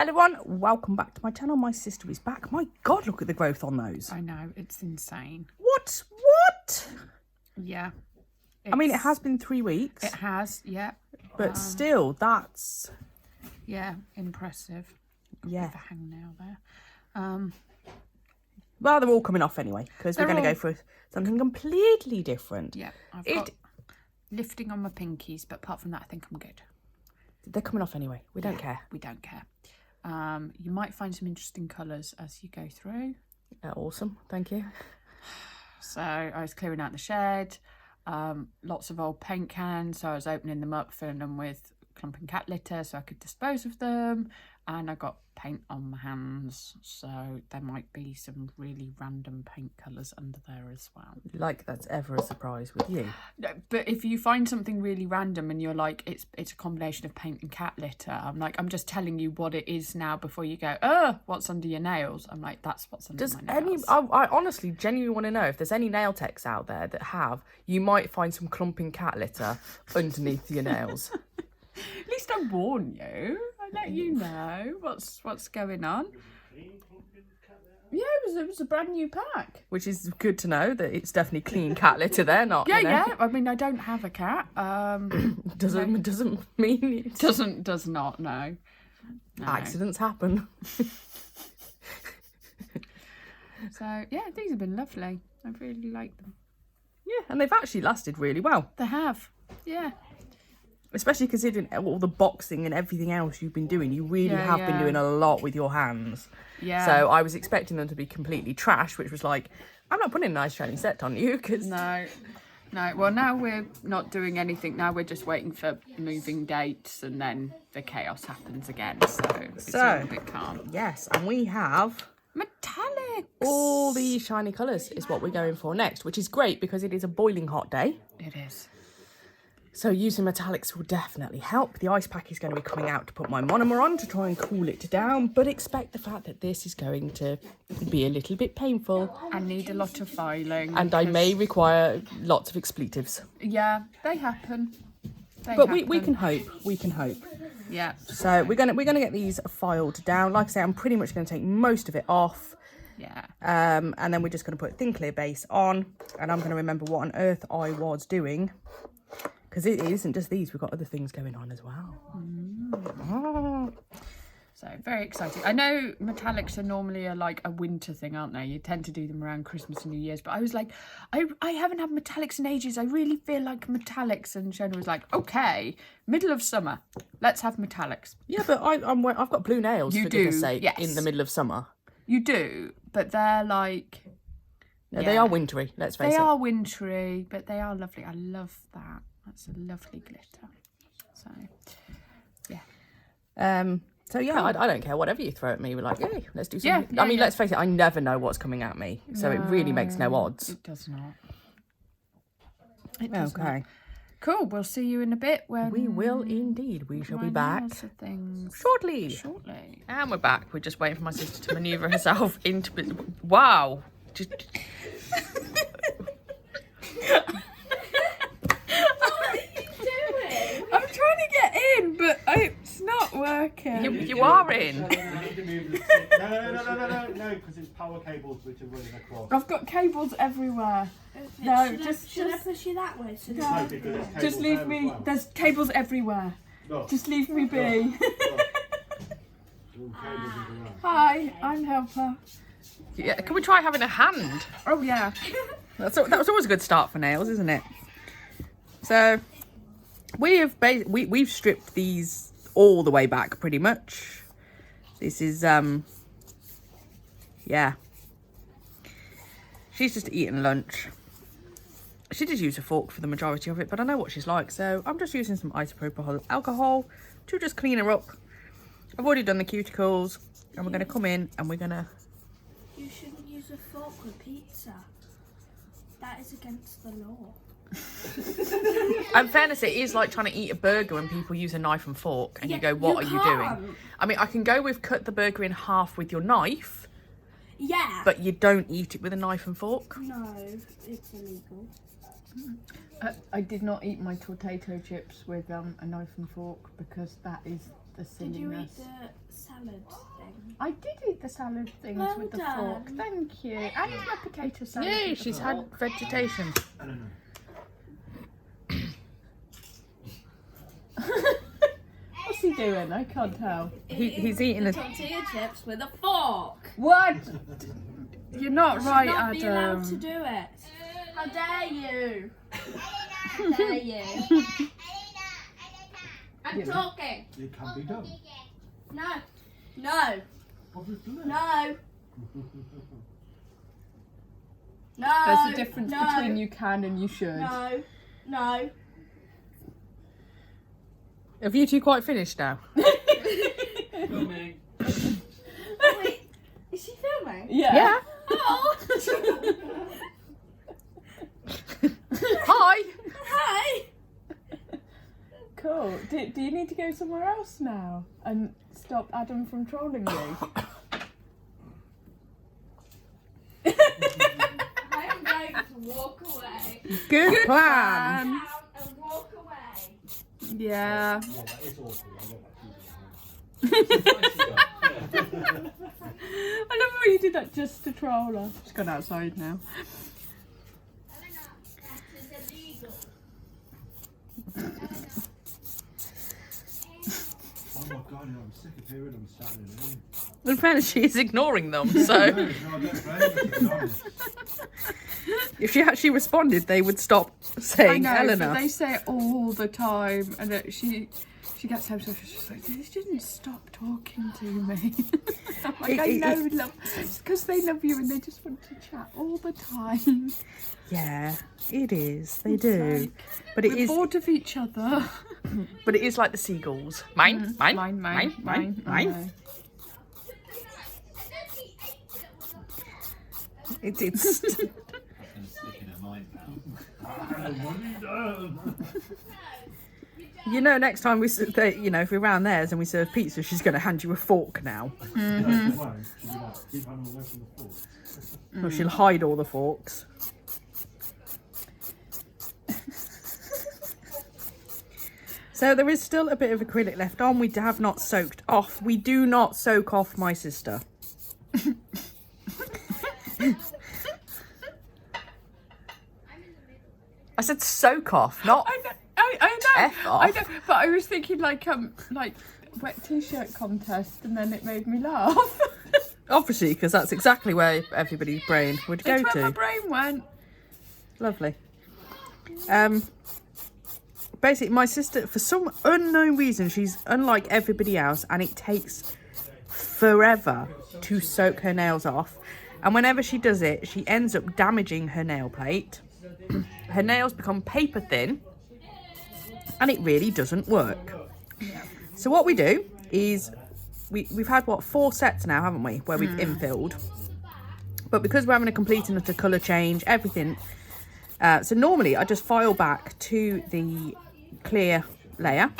Hello everyone, welcome back to my channel. My sister is back. My God, look at the growth on those. I know, it's insane. What? Yeah. I mean, it has been 3 weeks. It has, yeah. But still, that's... Yeah, impressive. Yeah. Got a hangnail there. Well, they're all coming off anyway, because we're going to go for something completely different. Yeah, I've got lifting on my pinkies, but apart from that, I think I'm good. They're coming off anyway. We don't care. We don't care. You might find some interesting colours as you go through. Awesome, thank you. So I was clearing out the shed, lots of old paint cans, so I was opening them up, filling them with clumping cat litter so I could dispose of them, and I got paint on my hands, so there might be some really random paint colours under there as well. Like that's ever a surprise with you. No, but if you find something really random and you're like, it's a combination of paint and cat litter, I'm just telling you what it is now before you go, what's under your nails? I'm like, that's what's under my nails. I honestly genuinely want to know if there's any nail techs out there that you might find some clumping cat litter underneath your nails. At least I warn you. I let you know what's going on. Yeah, it was a brand new pack. Which is good to know that it's definitely clean cat litter there, not yeah. I mean, I don't have a cat. Doesn't mean it does not. No. Accidents happen. So yeah, these have been lovely. I really like them. Yeah, and they've actually lasted really well. They have. Yeah. Especially considering all the boxing and everything else you've been doing. You really have been doing a lot with your hands. Yeah. So I was expecting them to be completely trash, which was like, I'm not putting a nice shiny set on you because... No. Well, now we're not doing anything. Now we're just waiting for moving dates and then the chaos happens again. So it's all a bit calm. Yes, and we have... Metallics. All these shiny colours is what we're going for next, which is great because it is a boiling hot day. It is. So using metallics will definitely help. The ice pack is going to be coming out to put my monomer on to try and cool it down, but expect the fact that this is going to be a little bit painful. I need a lot of filing. And I may require lots of expletives. Yeah, they happen. We can hope. We can hope. Yeah. So we're gonna get these filed down. Like I say, I'm pretty much going to take most of it off. Yeah. And then we're just going to put a thin clear base on, and I'm going to remember what on earth I was doing. Because it isn't just these, we've got other things going on as well. So, very exciting. I know metallics are normally a winter thing, aren't they? You tend to do them around Christmas and New Year's. But I was like, I haven't had metallics in ages. I really feel like metallics. And Shona was like, okay, middle of summer, let's have metallics. Yeah, but I've got blue nails, for goodness sake, yes. in the middle of summer. You do, but they're like... No, they are wintry, let's face it. They are wintry, but they are lovely. I love that. That's a lovely glitter. So, yeah. So yeah, cool. I don't care. Whatever you throw at me, we're like, hey, let's do something. Yeah, I mean, let's face it, I never know what's coming at me. So it really makes no odds. It does not. It does not. Okay. Cool. We'll see you in a bit when... We will indeed. We shall be back shortly. And we're back. We're just waiting for my sister to manoeuvre herself into... Wow. Just... I'm trying to get in, but it's not working. You are in. No, because it's power cables which are running across. I've got cables everywhere. No, should I push you that way? So No, just leave me. Well. There's cables everywhere. No. Just leave me be. No. Hi, I'm helper. Yeah, can we try having a hand? Oh yeah. That was always a good start for nails, isn't it? So we've stripped these all the way back pretty much. This is yeah. She's just eating lunch. She did use a fork for the majority of it, but I know what she's like, so I'm just using some isopropyl alcohol to just clean her up. I've already done the cuticles, and we're going to come in and we're going to... You shouldn't use a fork with pizza. That is against the law. In fairness, it is like trying to eat a burger when people use a knife and fork, and you go, what are you doing? I mean, I can go with cut the burger in half with your knife. Yeah. But you don't eat it with a knife and fork. No, it's illegal. I did not eat my potato chips with a knife and fork because that is the Did you eat silliness. the salad thing? I did eat the salad things Well with the done. fork. Thank you. And my potato salad. Yay, with the she's fork. had vegetation. I don't know. What's he doing? I can't tell. He's eating the a... tortilla chips with a fork. What? You're not right, Should not be allowed to Adam. do it. How dare you? How dare you? I'm talking. It can be done. No. No. Obviously. No. No. There's a difference no, between you can and you should. No. No. Have you two quite finished now? Filming. Wait. Is she filming? Yeah. Oh. Hi! Hi. Cool. Do you need to go somewhere else now and stop Adam from trolling you? I am going to walk away. Good plan! Out and walk away. Yeah. Yeah, that is awful. I got that cheese. I love how you did that just to troll her. She's gone outside now. Oh my god, I'm sick of hearing them standing in. In fairness, she is ignoring them, No, so no, I don't blame you. if she actually responded, they would stop saying I know, Eleanor. but they say it all the time, and she gets home, so she's like, they didn't stop talking to me. I'm like, I know, love. It's because they love you and they just want to chat all the time. Yeah, it is. They do. But it We're is. bored of each other. But it is like the seagulls. Mine, mine, mine, mine, mine, I mine. know. It's That's going to stick in her mind now. you know, next time if we're around theirs and we serve pizza, she's going to hand you a fork now. Keep on away from the fork. Or she'll hide all the forks. So there is still a bit of acrylic left on. We have not soaked off. We do not soak off my sister. I said soak off, not I know. F off. I know. But I was thinking like wet t-shirt contest, and then it made me laugh. obviously, because that's exactly where everybody's brain would go It's where my to. brain went. Lovely. Basically, my sister, for some unknown reason, she's unlike everybody else, and it takes forever to soak her nails off. And whenever she does it, she ends up damaging her nail plate. Her nails become paper thin, and it really doesn't work. Yeah. So what we do is, we've had, 4 sets now, haven't we, where we've infilled. But because we're having a complete and utter colour change, everything... so normally I just file back to the clear layer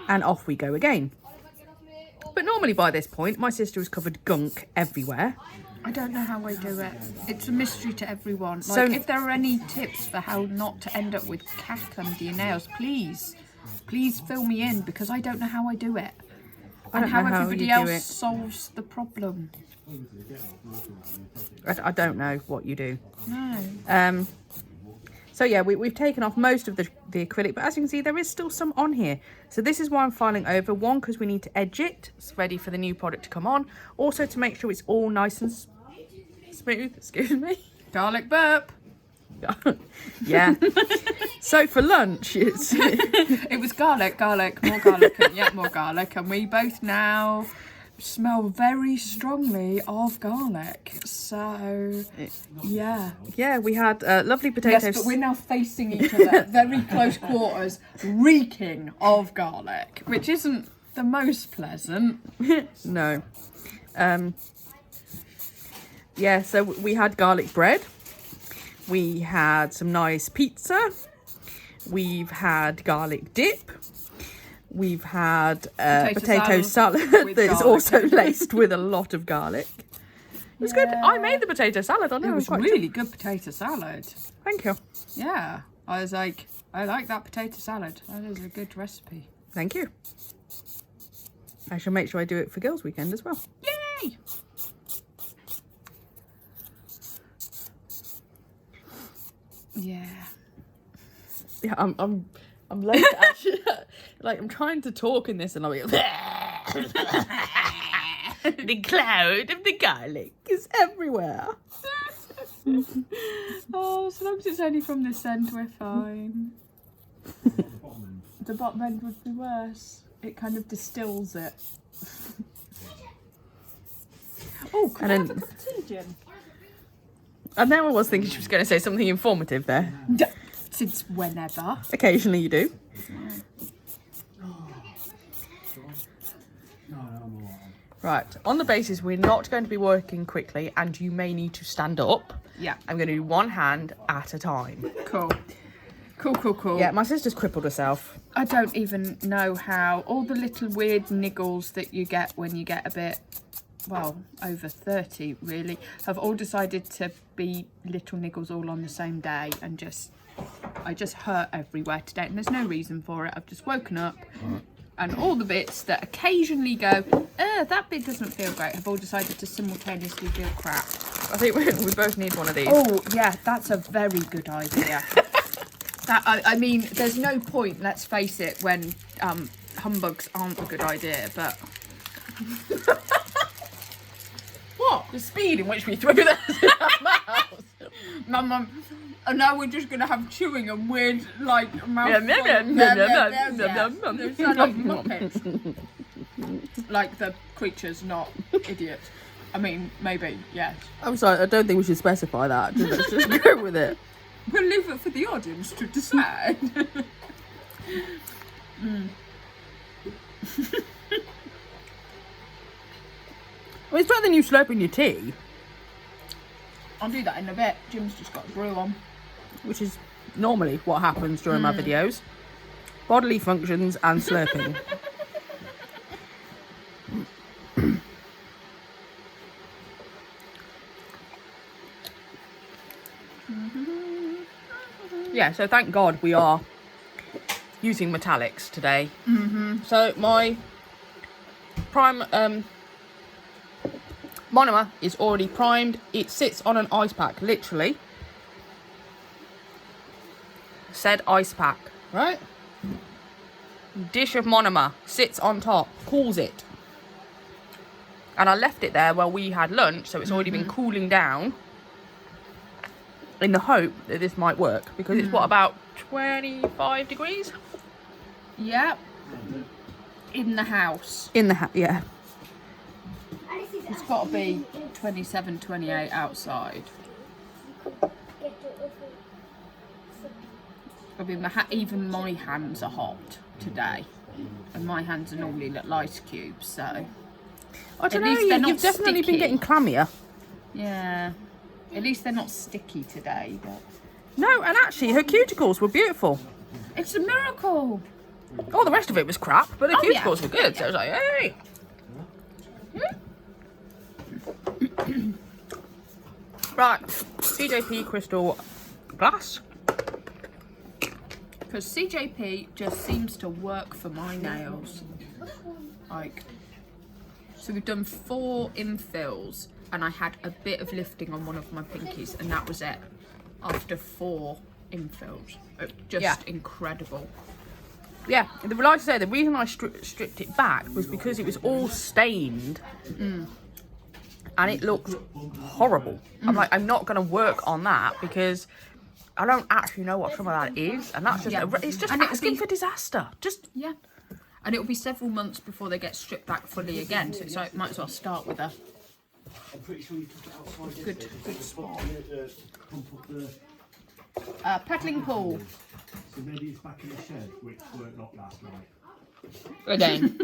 and off we go again. But normally by this point my sister has covered gunk everywhere. I don't know how I do it. It's a mystery to everyone. Like, So- if there are any tips for how not to end up with cack under your nails, please fill me in, because I don't know how I do it. And don't how know how everybody you do else it. solves the problem. I don't know what you do. No. So yeah, we've taken off most of the acrylic, but as you can see there is still some on here. So this is why I'm filing over. One, because we need to edge it. It's ready for the new product to come on. Also to make sure it's all nice and smooth. Excuse me. Garlic burp. Yeah. So for lunch, it's It was garlic, more garlic, and yet more garlic. And we both now smell very strongly of garlic. So, yeah. yeah, we had lovely Yes, potatoes. but we're now facing each other at very close quarters, reeking of garlic, which isn't the most pleasant. No. Yeah, so we had garlic bread. We had some nice pizza. We've had garlic dip. We've had potato salad with that is garlic. also laced with a lot of garlic. It was good. I made the potato salad. I know It was quite really good potato salad. Thank you. Yeah, I was like, I like that potato salad. That is a good recipe. Thank you. I shall make sure I do it for girls' weekend as well. Yay! Yeah. Yeah, I'm late actually. Like I'm trying to talk in this, and I'm like, the cloud of the garlic is everywhere. Oh, as long as it's only from this end, we're fine. The bottom end would be worse. It kind of distills it. Oh, can I have a cup of tea, Jim? And then I was thinking she was going to say something informative there. Since whenever. Occasionally you do. Right, on the basis we're not going to be working quickly and you may need to stand up. Yeah. I'm going to do one hand at a time. Cool. Cool. Yeah, my sister's crippled herself. I don't even know how. All the little weird niggles that you get when you get a bit, well, over 30 really, have all decided to be little niggles all on the same day, and I just hurt everywhere today, and there's no reason for it. I've just woken up and all the bits that occasionally go, that bit doesn't feel great, have all decided to simultaneously feel crap. I think we both need one of these. Oh yeah, that's a very good idea. I mean, there's no point, let's face it, when humbugs aren't a good idea, but... What? The speed in which we threw that in our mouths. Mum, and now we're just going to have chewing and weird, like, mouth... Yeah, They sound like Muppets. Like the creatures, not idiots. I mean, maybe, yes. I'm sorry, I don't think we should specify that. Let's just go with it. We'll leave it for the audience to decide. Well, it's better than you slurping your tea, I'll do that in a bit. Jim's just got a brew on. which is normally what happens during my videos. Bodily functions and slurping. Yeah, so thank God we are using metallics today. So my prime monomer is already primed. It sits on an ice pack, literally. Said ice pack, right? Dish of monomer sits on top, cools it. And I left it there while we had lunch, so it's already been cooling down, in the hope that this might work, because it's what, about 25 degrees? Yep. In the house. In the yeah. It's got to be 27, 28 outside. I mean, even my hands are hot today. And my hands are normally little ice cubes, so... I don't At least know, they're not you've definitely sticky. been getting clammier. Yeah. At least they're not sticky today, but... No, and actually her cuticles were beautiful. It's a miracle! All the rest of it was crap, but the Oh, yeah. cuticles were good, so I was like, hey! Right, CJP crystal glass. Because CJP just seems to work for my nails. Like... So we've done 4 infills, and I had a bit of lifting on one of my pinkies, and that was it. After 4 infills. Just incredible. Yeah, like I say, the reason I stripped it back was because it was all stained. And it looked horrible. I'm like, I'm not going to work on that because I don't actually know what some of that is. And that's just, it's just asking for disaster. Just, Yeah. And it'll be several months before they get stripped back fully again, so it's like, might as well start with a I'm pretty sure you took it outside. good spot. Pump up the... Peddling pool. So maybe it's back in the shed, which worked not last night. again.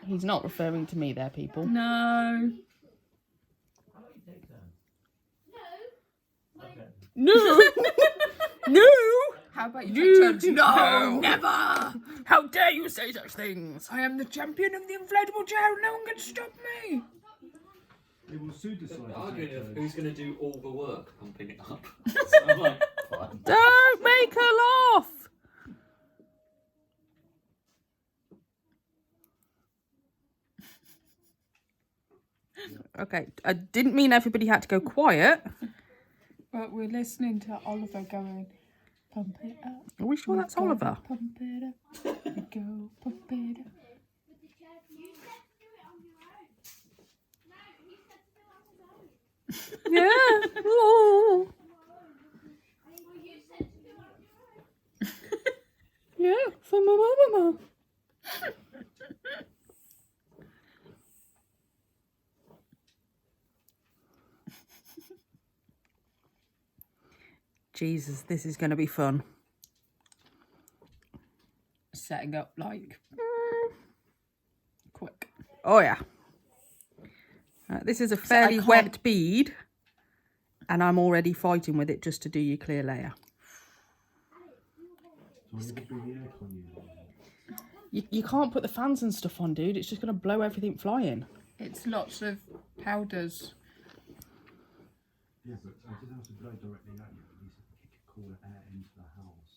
He's not referring to me there, people. No. No! No! How about you take turns? No! Never! How dare you say such things? I am the champion of the inflatable chair. No one can stop me. They will soon decide. Arguing of who's going to do all the work pumping it up. So I'm like, fine. Don't make her laugh! Okay, I didn't mean everybody had to go quiet. But we're listening to Oliver going, pump it up. Are we sure that's we gotta Oliver? Pump it up. We go, pump it up. Yeah. Ooh. Yeah, for my mama. Jesus, this is going to be fun. Setting up like quick. Oh yeah. This is a fairly can't- wet bead, and I'm already fighting with it just to do your clear layer. You can't put the fans and stuff on, dude. It's just going to blow everything flying. It's lots of powders. Yeah, but I didn't have to blow directly at you. At least I could kick cooler air into the house.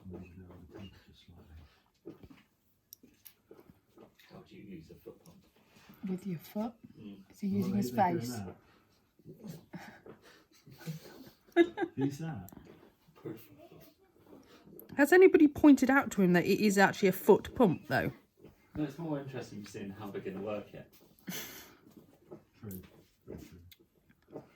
And then lower the temperature slightly. How do you use a foot pump? With your foot? Mm. Is he using his They're doing face? that. Who's that? Has anybody pointed out to him that it is actually a foot pump, though? No, it's more interesting seeing how they're going to work it. True. Very true.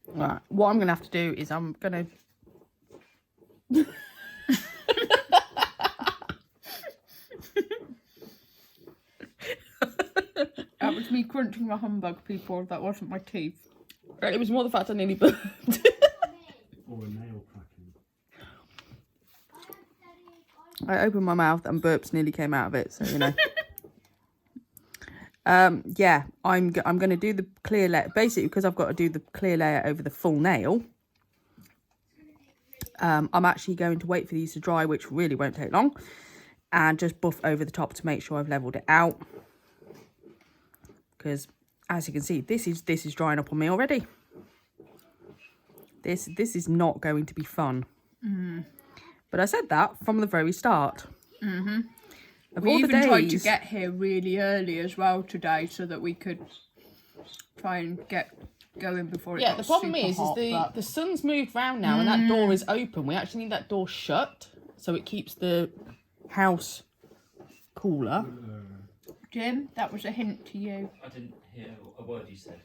Right. What I'm going to have to do is I'm going to... That was me crunching my humbug, people. That wasn't my teeth. It was more the fact I nearly burped. Or a nail cracking. I opened my mouth and burps nearly came out of it, so you know. Yeah, I'm going to do the clear layer, basically because I've got to do the clear layer over the full nail. I'm actually going to wait for these to dry, which really won't take long, and just buff over the top to make sure I've leveled it out. Because as you can see, this is drying up on me already. This is not going to be fun. But I said that from the very start. Of We all the even tried to days- get here really early as well today so that we could try and get going before it Yeah, got the problem super is hot, but- the sun's moved round now and that door is open. We actually need that door shut so it keeps the house cooler. Jim, that was a hint to you. I didn't hear a word you said.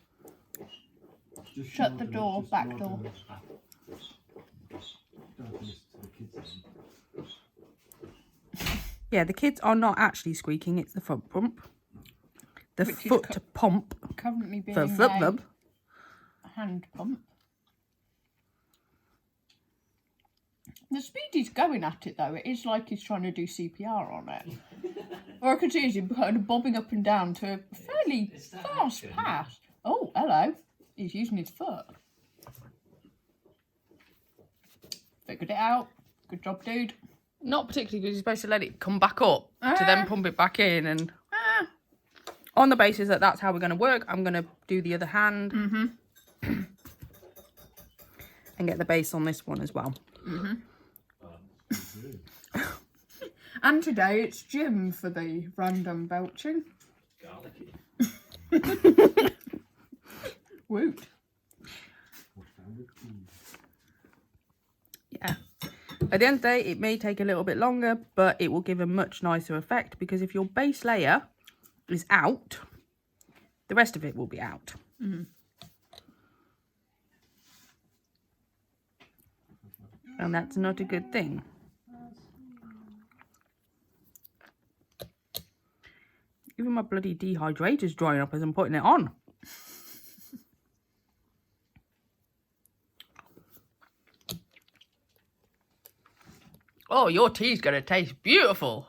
Just Shut the nod door, just back nod door. Don't have to listen to the kids then. Yeah, the kids are not actually squeaking, it's the foot pump. The Which is foot pump. Currently being For flip a them. hand pump. The speedy's going at it though. It is like he's trying to do CPR on it. Or I could see him kind of bobbing up and down to a fairly Is that fast action? pass. Oh, hello. He's using his foot. Figured it out. Good job, dude. Not particularly because you're supposed to let it come back up to then pump it back in. And on the basis that that's how we're going to work, I'm going to do the other hand. And get the base on this one as well. And today it's Jim for the random belching. Garlicky. Woot. Yeah. At the end of the day, it may take a little bit longer, but it will give a much nicer effect because if your base layer is out, the rest of it will be out. And that's not a good thing. Even my bloody dehydrator's drying up as I'm putting it on. Oh, your tea's going to taste beautiful.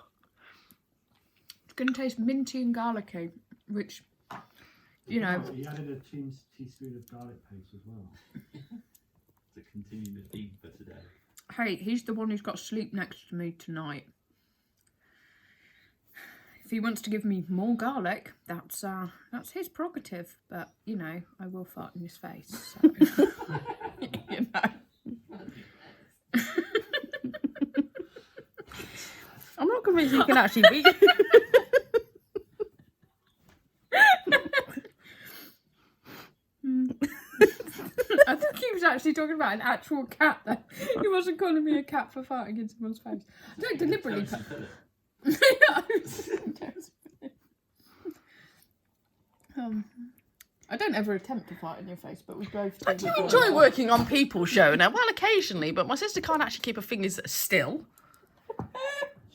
It's going to taste minty and garlicky, which, you know, He added a teaspoon of garlic paste as well. To continue the theme for today. hey, he's the one who's got to sleep next to me tonight. If he wants to give me more garlic, that's his prerogative. But, you know, I will fart in his face. So. You know. I'm not convinced you can actually read. I think he was actually talking about an actual cat though. He wasn't calling me a cat for farting in someone's face. I don't deliberately Toast put... and Philip. Yeah, I was saying Toast and Philip. I don't ever attempt to fart in your face, but we both do. I do enjoy working on people's show now. Well, occasionally, but my sister can't actually keep her fingers still.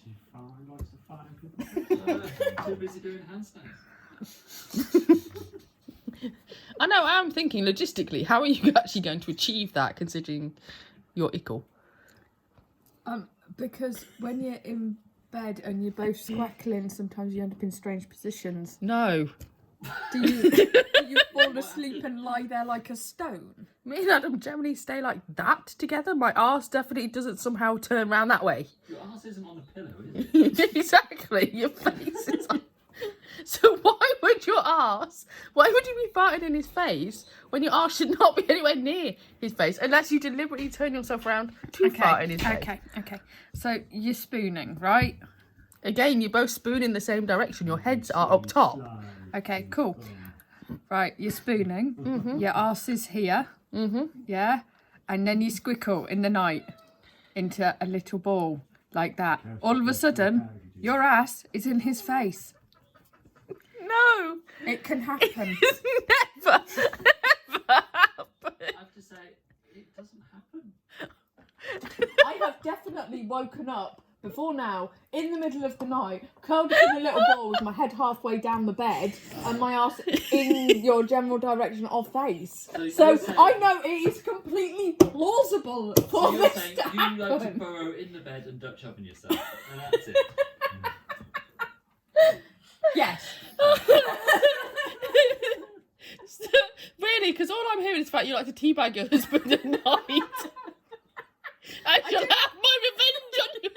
She likes to fart in people's faces. Too busy doing handstands. I know, I'm thinking logistically, how are you actually going to achieve that considering your ickle? Because when you're in bed and you're both squackling, sometimes you end up in strange positions. No. Do you fall asleep and lie there like a stone? Me and Adam generally stay like that together. My arse definitely doesn't somehow turn round that way. Your arse isn't on a pillow, is it? Exactly, your face is on. So why would you be farting in his face when your arse should not be anywhere near his face unless you deliberately turn yourself around to fart in his face? Okay. So you're spooning, right? Again, you're both spooning the same direction. Your heads are up top. Okay, cool. Right, you're spooning. Your arse is here. Yeah, and then you squickle in the night into a little ball like that. All of a sudden, your ass is in his face. No, It can happen. it's never, ever happened. I have to say, it doesn't happen. I have definitely woken up before now in the middle of the night, curled up in a little ball with my head halfway down the bed and my ass in your general direction of face. So you're saying- I know it is completely plausible for So you're this saying to you like to happen. burrow in the bed and Dutch oven yourself, and that's it. Yes. Really, because all I'm hearing is about you like to teabag your husband at night. I shall have my revenge on you.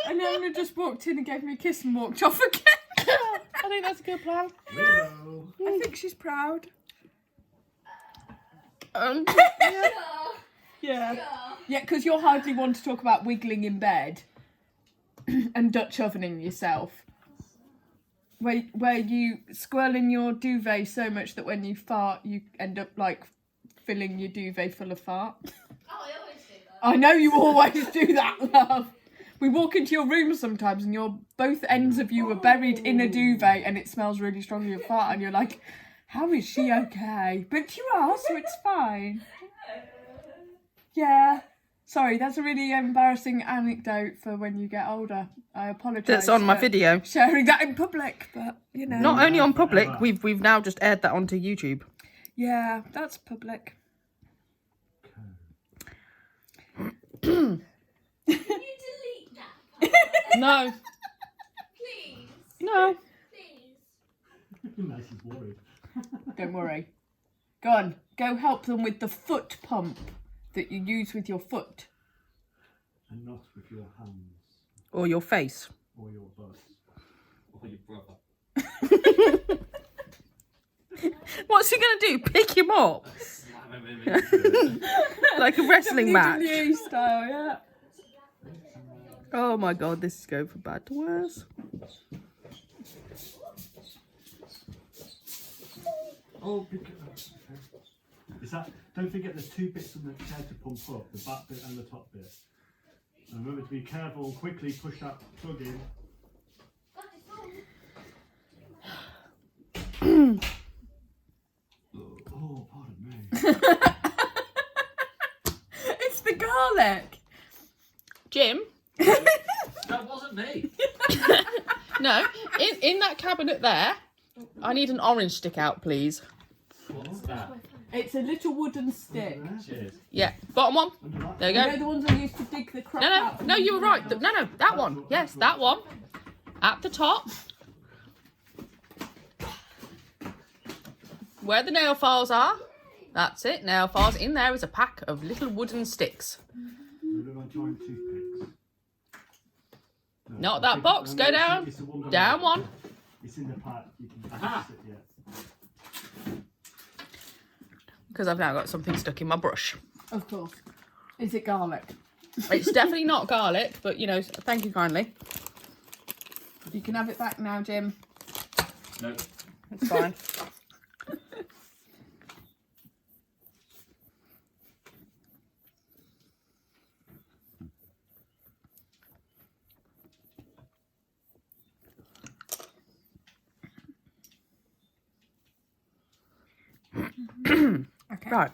And then Emma just walked in and gave me a kiss and walked off again. I think that's a good plan. Weirdo. I think she's proud. Yeah. Yeah, because you're hardly one to talk about wiggling in bed and Dutch ovening yourself. Where you squirrel in your duvet so much that when you fart, you end up like filling your duvet full of fart. Oh, I always do that. I know you always do that, love. We walk into your room sometimes and both ends of you are buried in a duvet and it smells really strongly of fart and you're like, how is she okay? But you are, so it's fine. Yeah. Sorry, that's a really embarrassing anecdote for when you get older. I apologise. That's on my for video. sharing that in public, but you know. Not only on public, we've now just aired that onto YouTube. Yeah, that's public. Can you delete that part? No. Please. No. Please. Nice is worried. Don't worry. Go on. Go help them with the foot pump that you use with your foot. And not with your hands Or your face. or your butt. Or your brother. What's he going to do? Pick him up? Slam him into it. Like a wrestling match? WWE style, yeah. Oh my god, this is going from bad to worse. Oh, is that? Don't forget, there's two bits on the chair to pump up: the back bit and the top bit. And remember to be careful and quickly push that plug in. Oh, pardon me. It's the garlic. Jim? That wasn't me. No, in that cabinet there, I need an orange stick out, please. What's that? It's a little wooden stick. Cheers. Yeah, bottom one. Under that. There you You go. know the ones I used to dig the crap out from No, the you were right. ground? No, that one. Yes, that one. At the top. Where the nail files are. That's it, nail files. In there is a pack of little wooden sticks. You look like giant toothpicks. No, Not I that think- box, no, go it's- down. it's the one Down below. one. It's in the pack. You can Aha. access it, yeah. Because I've now got something stuck in my brush. Of course. Is it garlic? It's definitely not garlic, but you know, thank you kindly. You can have it back now, Jim. No. It's fine. Okay. Right.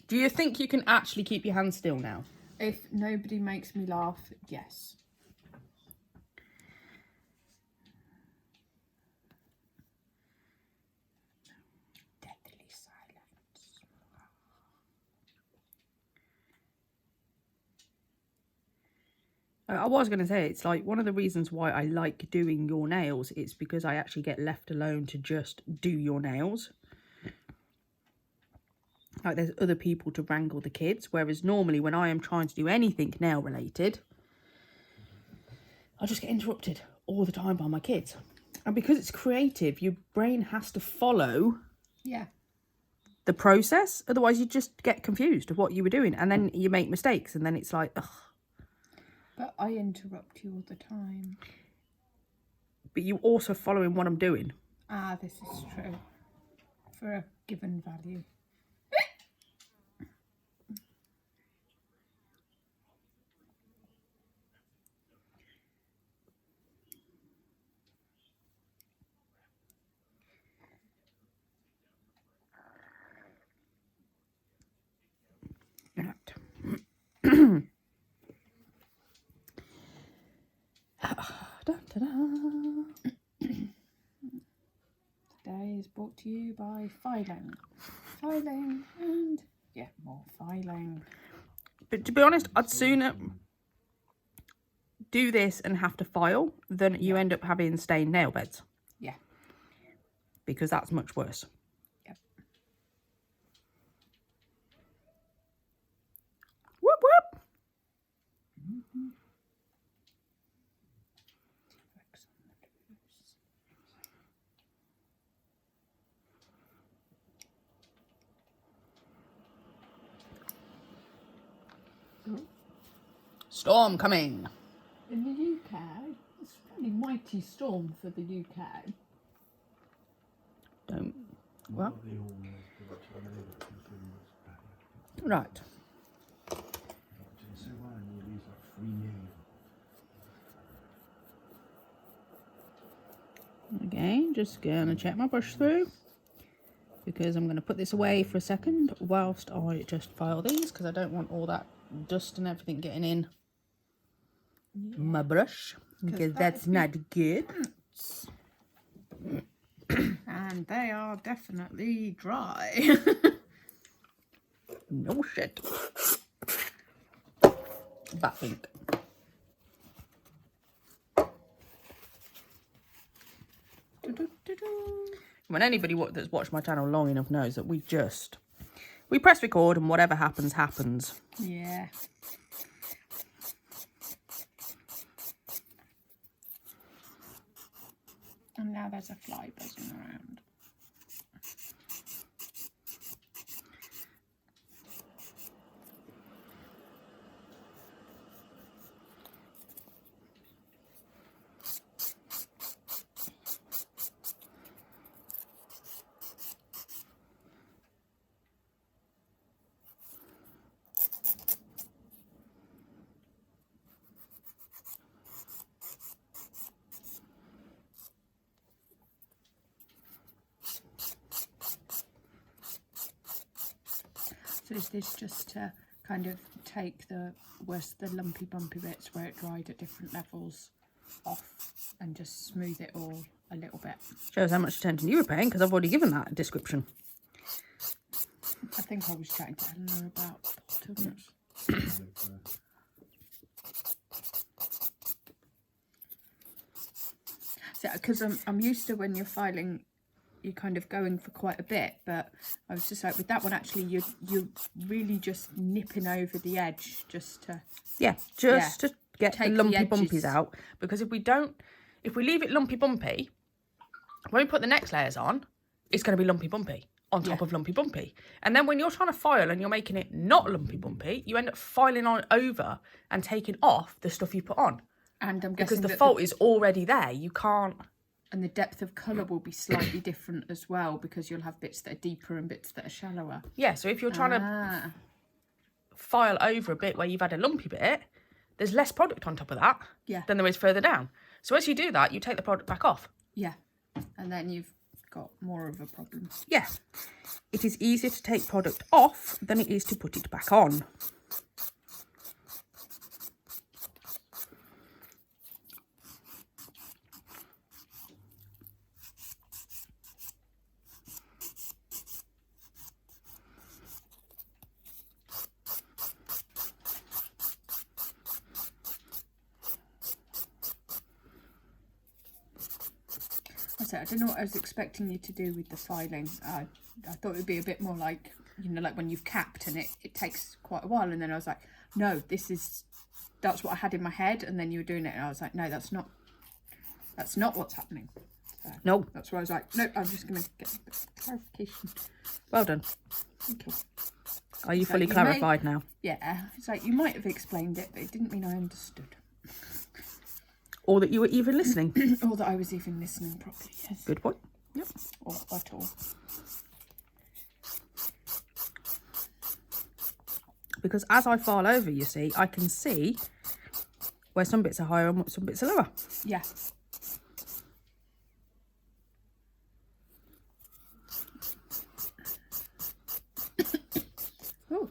Do you think you can actually keep your hands still now? If nobody makes me laugh, yes. Deathly silence. I was going to say, it's like one of the reasons why I like doing your nails. It's because I actually get left alone to just do your nails. Like there's other people to wrangle the kids. Whereas normally when I am trying to do anything nail related, I just get interrupted all the time by my kids. And because it's creative, your brain has to follow the process. Otherwise you just get confused of what you were doing. And then you make mistakes. And then it's like, ugh. But I interrupt you all the time. But you also following what I'm doing. Ah, this is true. For a given value. Today is brought to you by filing. Filing and more filing. But to be honest, I'd sooner do this and have to file than you end up having stained nail beds. Yeah. Because that's much worse. Yep. Whoop whoop. Storm coming. In the UK, it's a pretty mighty storm for the UK. Don't. Well. Right. Again, just gonna check my brush through because I'm gonna put this away for a second whilst I just file these because I don't want all that dust and everything getting in my brush because that's not good. And they are definitely dry. No shit. Bat pink. When anybody that's watched my channel long enough knows that we press record and whatever happens, happens. Yeah. And now there's a fly buzzing around. So is this just to kind of take the lumpy bumpy bits where it dried at different levels off and just smooth it all a little bit? Shows how much attention you were paying because I've already given that description. I think I was chatting to Eleanor about bottoms. So, because I'm used to when you're filing, you're kind of going for quite a bit, but I was just like, with that one actually you're really just nipping over the edge just to to get the take lumpy the edges. bumpies out, because if we leave it lumpy bumpy, when we put the next layers on, it's going to be lumpy bumpy. on top of lumpy bumpy. And then when you're trying to file and you're making it not lumpy bumpy, you end up filing on over and taking off the stuff you put on. And I'm Because guessing the that fault is already there. You can't... and the depth of colour will be slightly different as well, because you'll have bits that are deeper and bits that are shallower. Yeah, so if you're trying to file over a bit where you've had a lumpy bit, there's less product on top of that than there is further down. So as you do that, you take the product back off. Yeah. And then you've got more of a problem. Yeah. It is easier to take product off than it is to put it back on. I don't know what I was expecting you to do with the filing. I thought it would be a bit more like, you know, like when you've capped and it takes quite a while, and then I was like, no, that's what I had in my head, and then you were doing it and I was like, no, that's not what's happening. So No. that's why I was like, no, I'm just going to get a bit of clarification. Well done. Okay. Are you fully you clarified now? Yeah, it's like you might have explained it, but it didn't mean I understood. Or that you were even listening? Or that I was even listening properly, yes. Good point. Yep. Or at all. Because as I file over, you see, I can see where some bits are higher and some bits are lower. Yeah. Oh.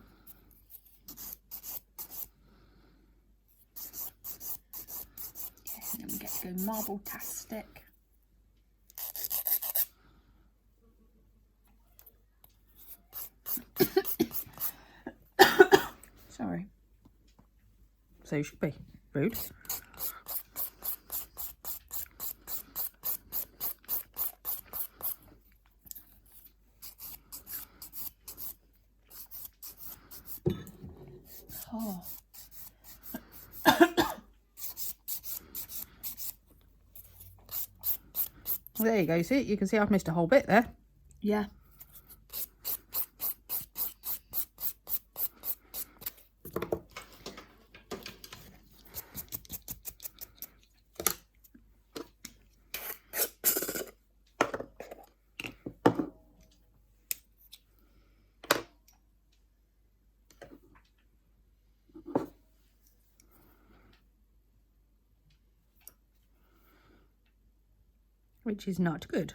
Okay, then we get to go marble-tastic. Sorry. So you should be. Rude. Oh. Well, there you go. See, you can see I've missed a whole bit there. Yeah. Which is not good.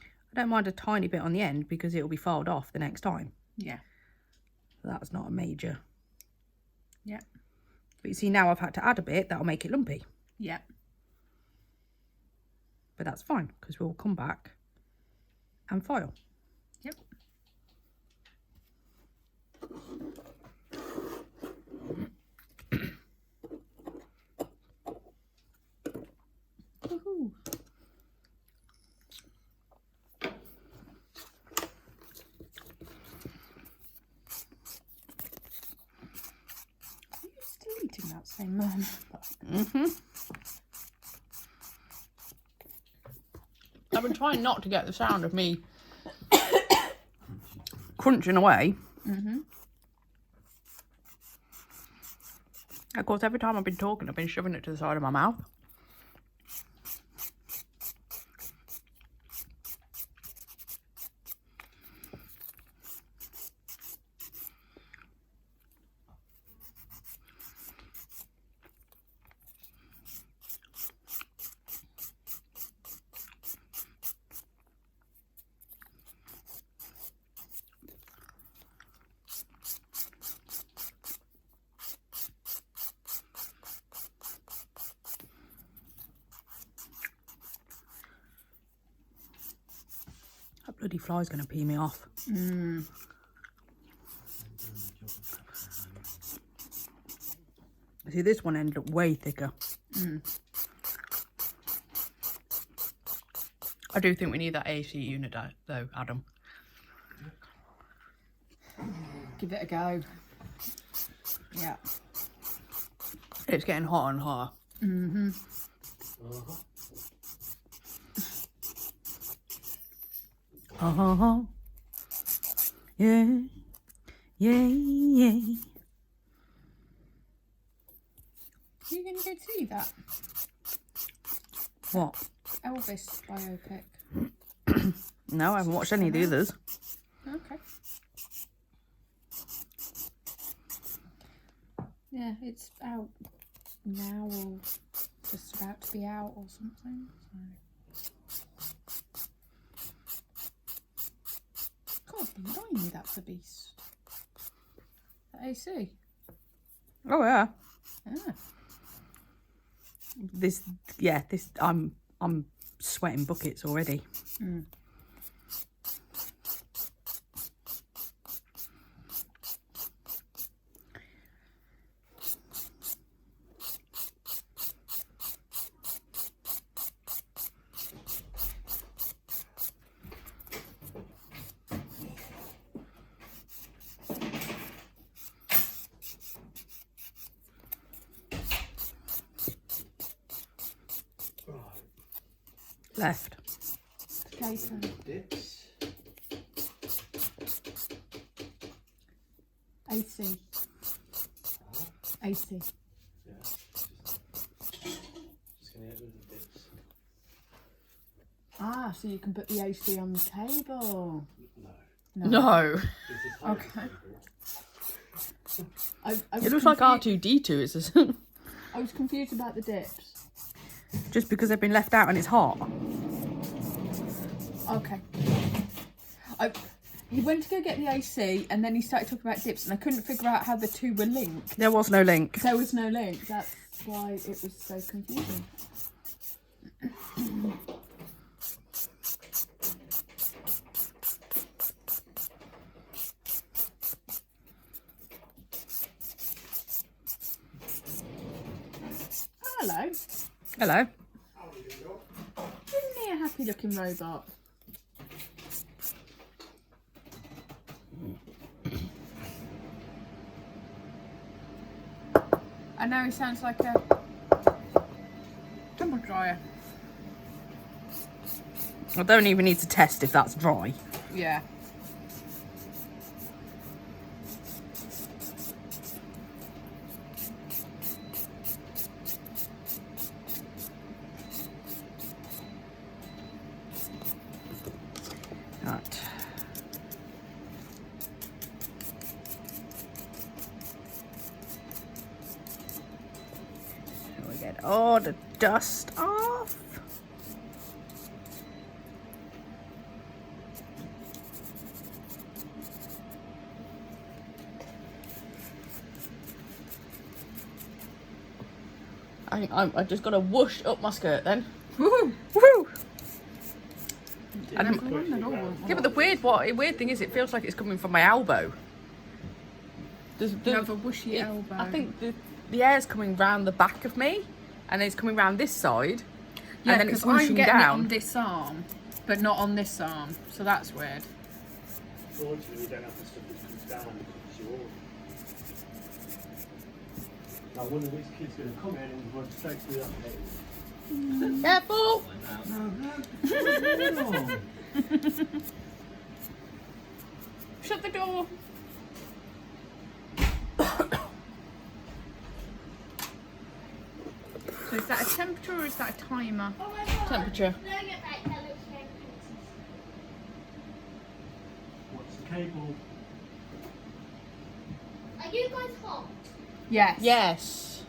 I don't mind a tiny bit on the end because it will be filed off the next time. Yeah. That's not a major. Yeah. But you see, now I've had to add a bit that'll make it lumpy. Yeah. But that's fine because we'll come back and file. Yep. Woohoo. Are you still eating that same Mm-hmm. I've been trying not to get the sound of me crunching away. Mm-hmm. Of course, every time I've been talking, I've been shoving it to the side of my mouth. That bloody fly's going to pee me off. Mm. See, this one ended up way thicker. Mm. I do think we need that AC unit though, Adam. Give it a go. Yeah. It's getting hotter and hotter. Mm-hmm. Oh, yeah, yeah, yeah. Are you going to go see that What? Elvis biopic? No, I haven't watched any of the others. Okay. Yeah, it's out now or just about to be out or something. So. God, blimey, that's a beast. That AC. Oh yeah. Ah. This I'm sweating buckets already. Mm. Left. Okay, so Dips. AC. AC. Yeah. Just gonna get rid of the dips. Ah, so you can put the AC on the table. No. No. This is high Okay. table. I It was looks like confu- R2D2. It's just, I was confused about the dips. just because they've been left out and it's hot. Okay. He went to go get the AC and then he started talking about dips and I couldn't figure out how the two were linked. There was no link. There was no link. That's why it was so confusing. Hello. Hello. Isn't he a happy looking robot? And now he sounds like a tumble dryer. I don't even need to test if that's dry. Yeah. Right. So we get all the dust off. I just got to whoosh up my skirt then. Woohoo! Woo! Everyone at all. Yeah, but the weird thing is, it feels like it's coming from my elbow. You have a whooshy elbow. I think the air's coming round the back of me, and it's coming round this side, Yeah, and then it's because I'm whooshing getting it down. on this arm, but not on this arm. So that's weird. Fortunately, we don't have the stuff that comes down because you're. Now, one of these kids going to come in and run straight through that gate. Careful! No. Shut the door. So is that a temperature or is that a timer? Oh my god. Temperature. Look at that yellow snake. What's the cable? Are you guys hot? Yes. Yes.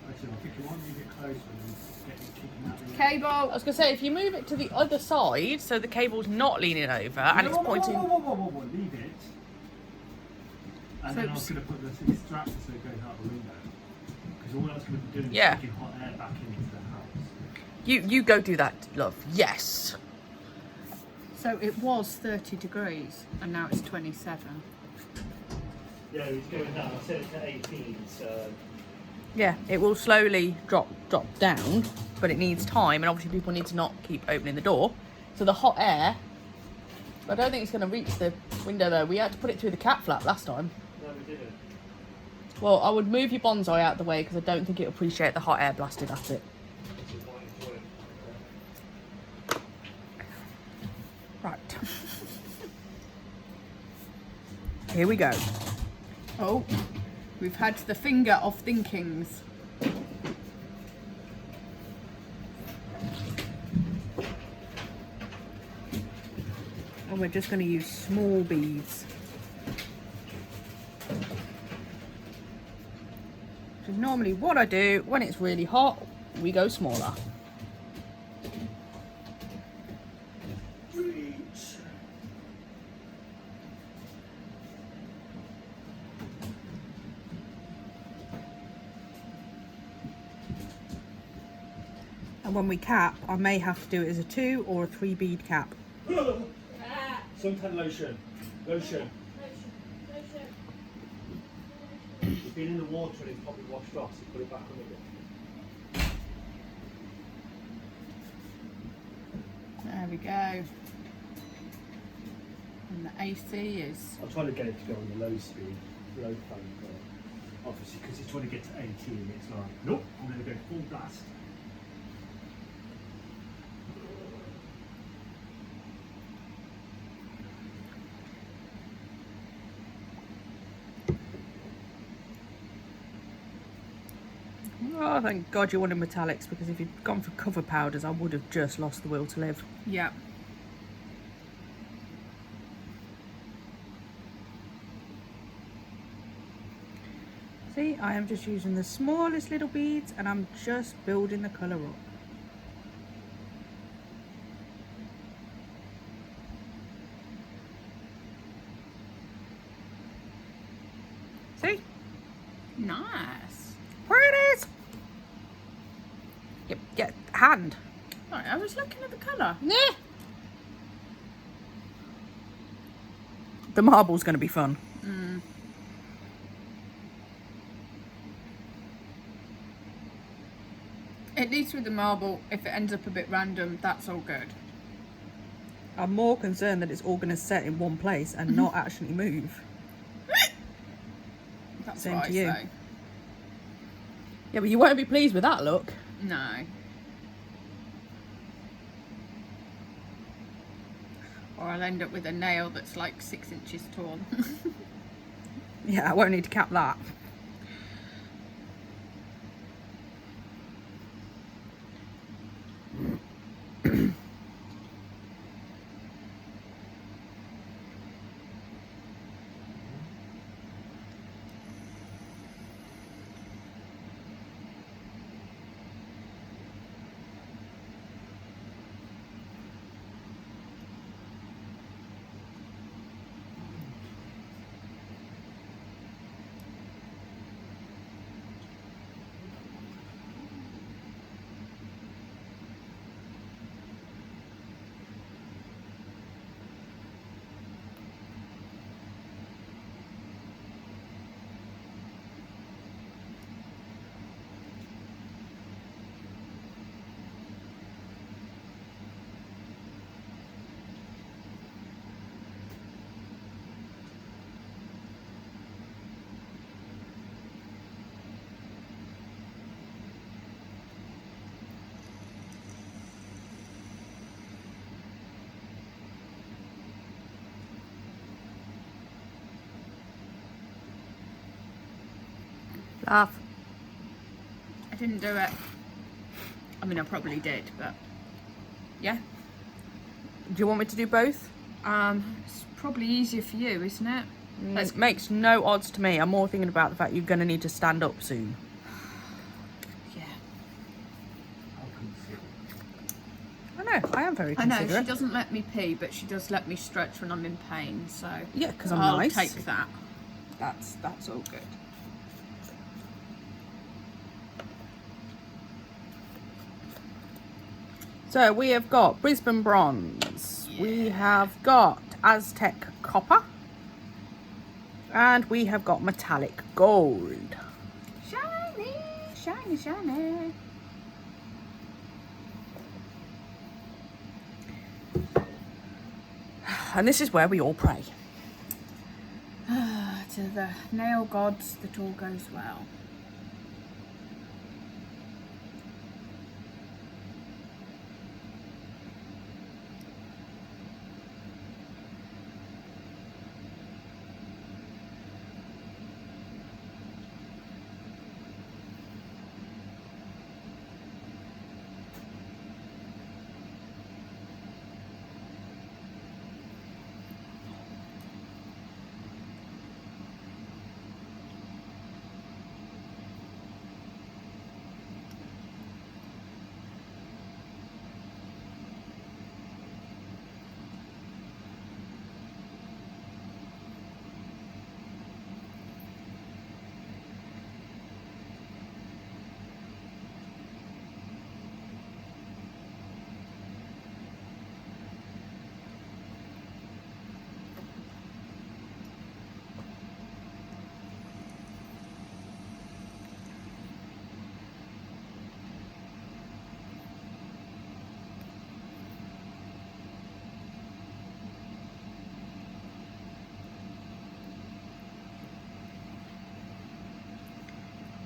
Actually, I think you want to get closer and get you kicking out the Cable. I was going to say, if you move it to the other side, so the cable's not leaning over, and it's pointing... Whoa, leave it. And So then I was going to put the extractor so it goes out the window. Because all that's going to be doing Yeah. is taking hot air back into the house. You go do that, love. Yes. So it was 30 degrees and now it's 27. Yeah, it's going down. I set it to 18, so... Yeah, it will slowly drop down, but it needs time, and obviously people need to not keep opening the door. So the hot air, I don't think it's going to reach the window though. We had to put it through the cat flap last time. No, we didn't. Well, I would move your bonsai out the way because I don't think it'll appreciate the hot air blasted at it. This is why it's working. Right. here we go. Oh, we've had the finger of thinkings. And we're just going to use small beads. Which is normally what I do when it's really hot. We go smaller. And when we cap, I may have to do it as a 2 or a 3 bead cap. Suntan lotion. Lotion. It's been in the water and it's probably washed off, so put it back on again. There we go. And the AC is... I'm trying to get it to go on the low speed, low fan, obviously, because it's trying to get to 18. It's like, nope, I'm going to go full blast. Oh, thank God you wanted metallics, because if you'd gone for cover powders, I would have just lost the will to live. Yeah. See, I am just using the smallest little beads and I'm just building the colour up. See? Nice. Pretties! Get hand. Right, I was looking at the colour. Yeah. The marble's going to be fun. At least with the marble, if it ends up a bit random, that's all good. I'm more concerned that it's all going to set in one place and not actually move. That's Same what to I you. say. Yeah, but you won't be pleased with that look. No. Or I'll end up with a nail that's like 6 inches tall. Yeah, I won't need to cap that. Laugh. I didn't do it. I mean, I probably did, but yeah. Do you want me to do both? It's probably easier for you, isn't it? It makes no odds to me. I'm more thinking about the fact you're going to need to stand up soon. Yeah. I know, I am very I know, considerate. she doesn't let me pee, but she does let me stretch when I'm in pain, so... Yeah, because I'm I'll nice. take that. That's all good. So we have got Brisbane bronze. Yeah. We have got Aztec copper. And we have got metallic gold. Shiny, shiny, shiny. And this is where we all pray. To the nail gods that all goes well.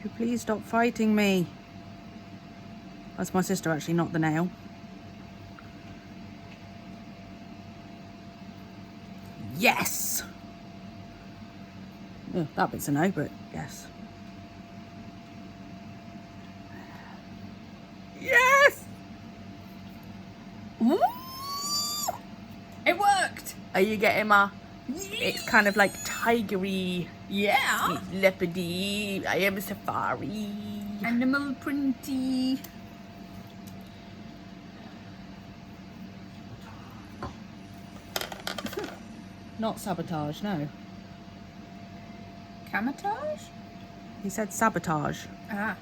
Could you please stop fighting me? That's my sister actually, not the nail. Yes! Oh, that bit's a no, but yes. Yes! Ooh! It worked! Are you getting my... It's kind of like tigery, Yeah! leopardy, I am a safari. Animal printy. Not sabotage, no. Camouflage? He said sabotage. Ah.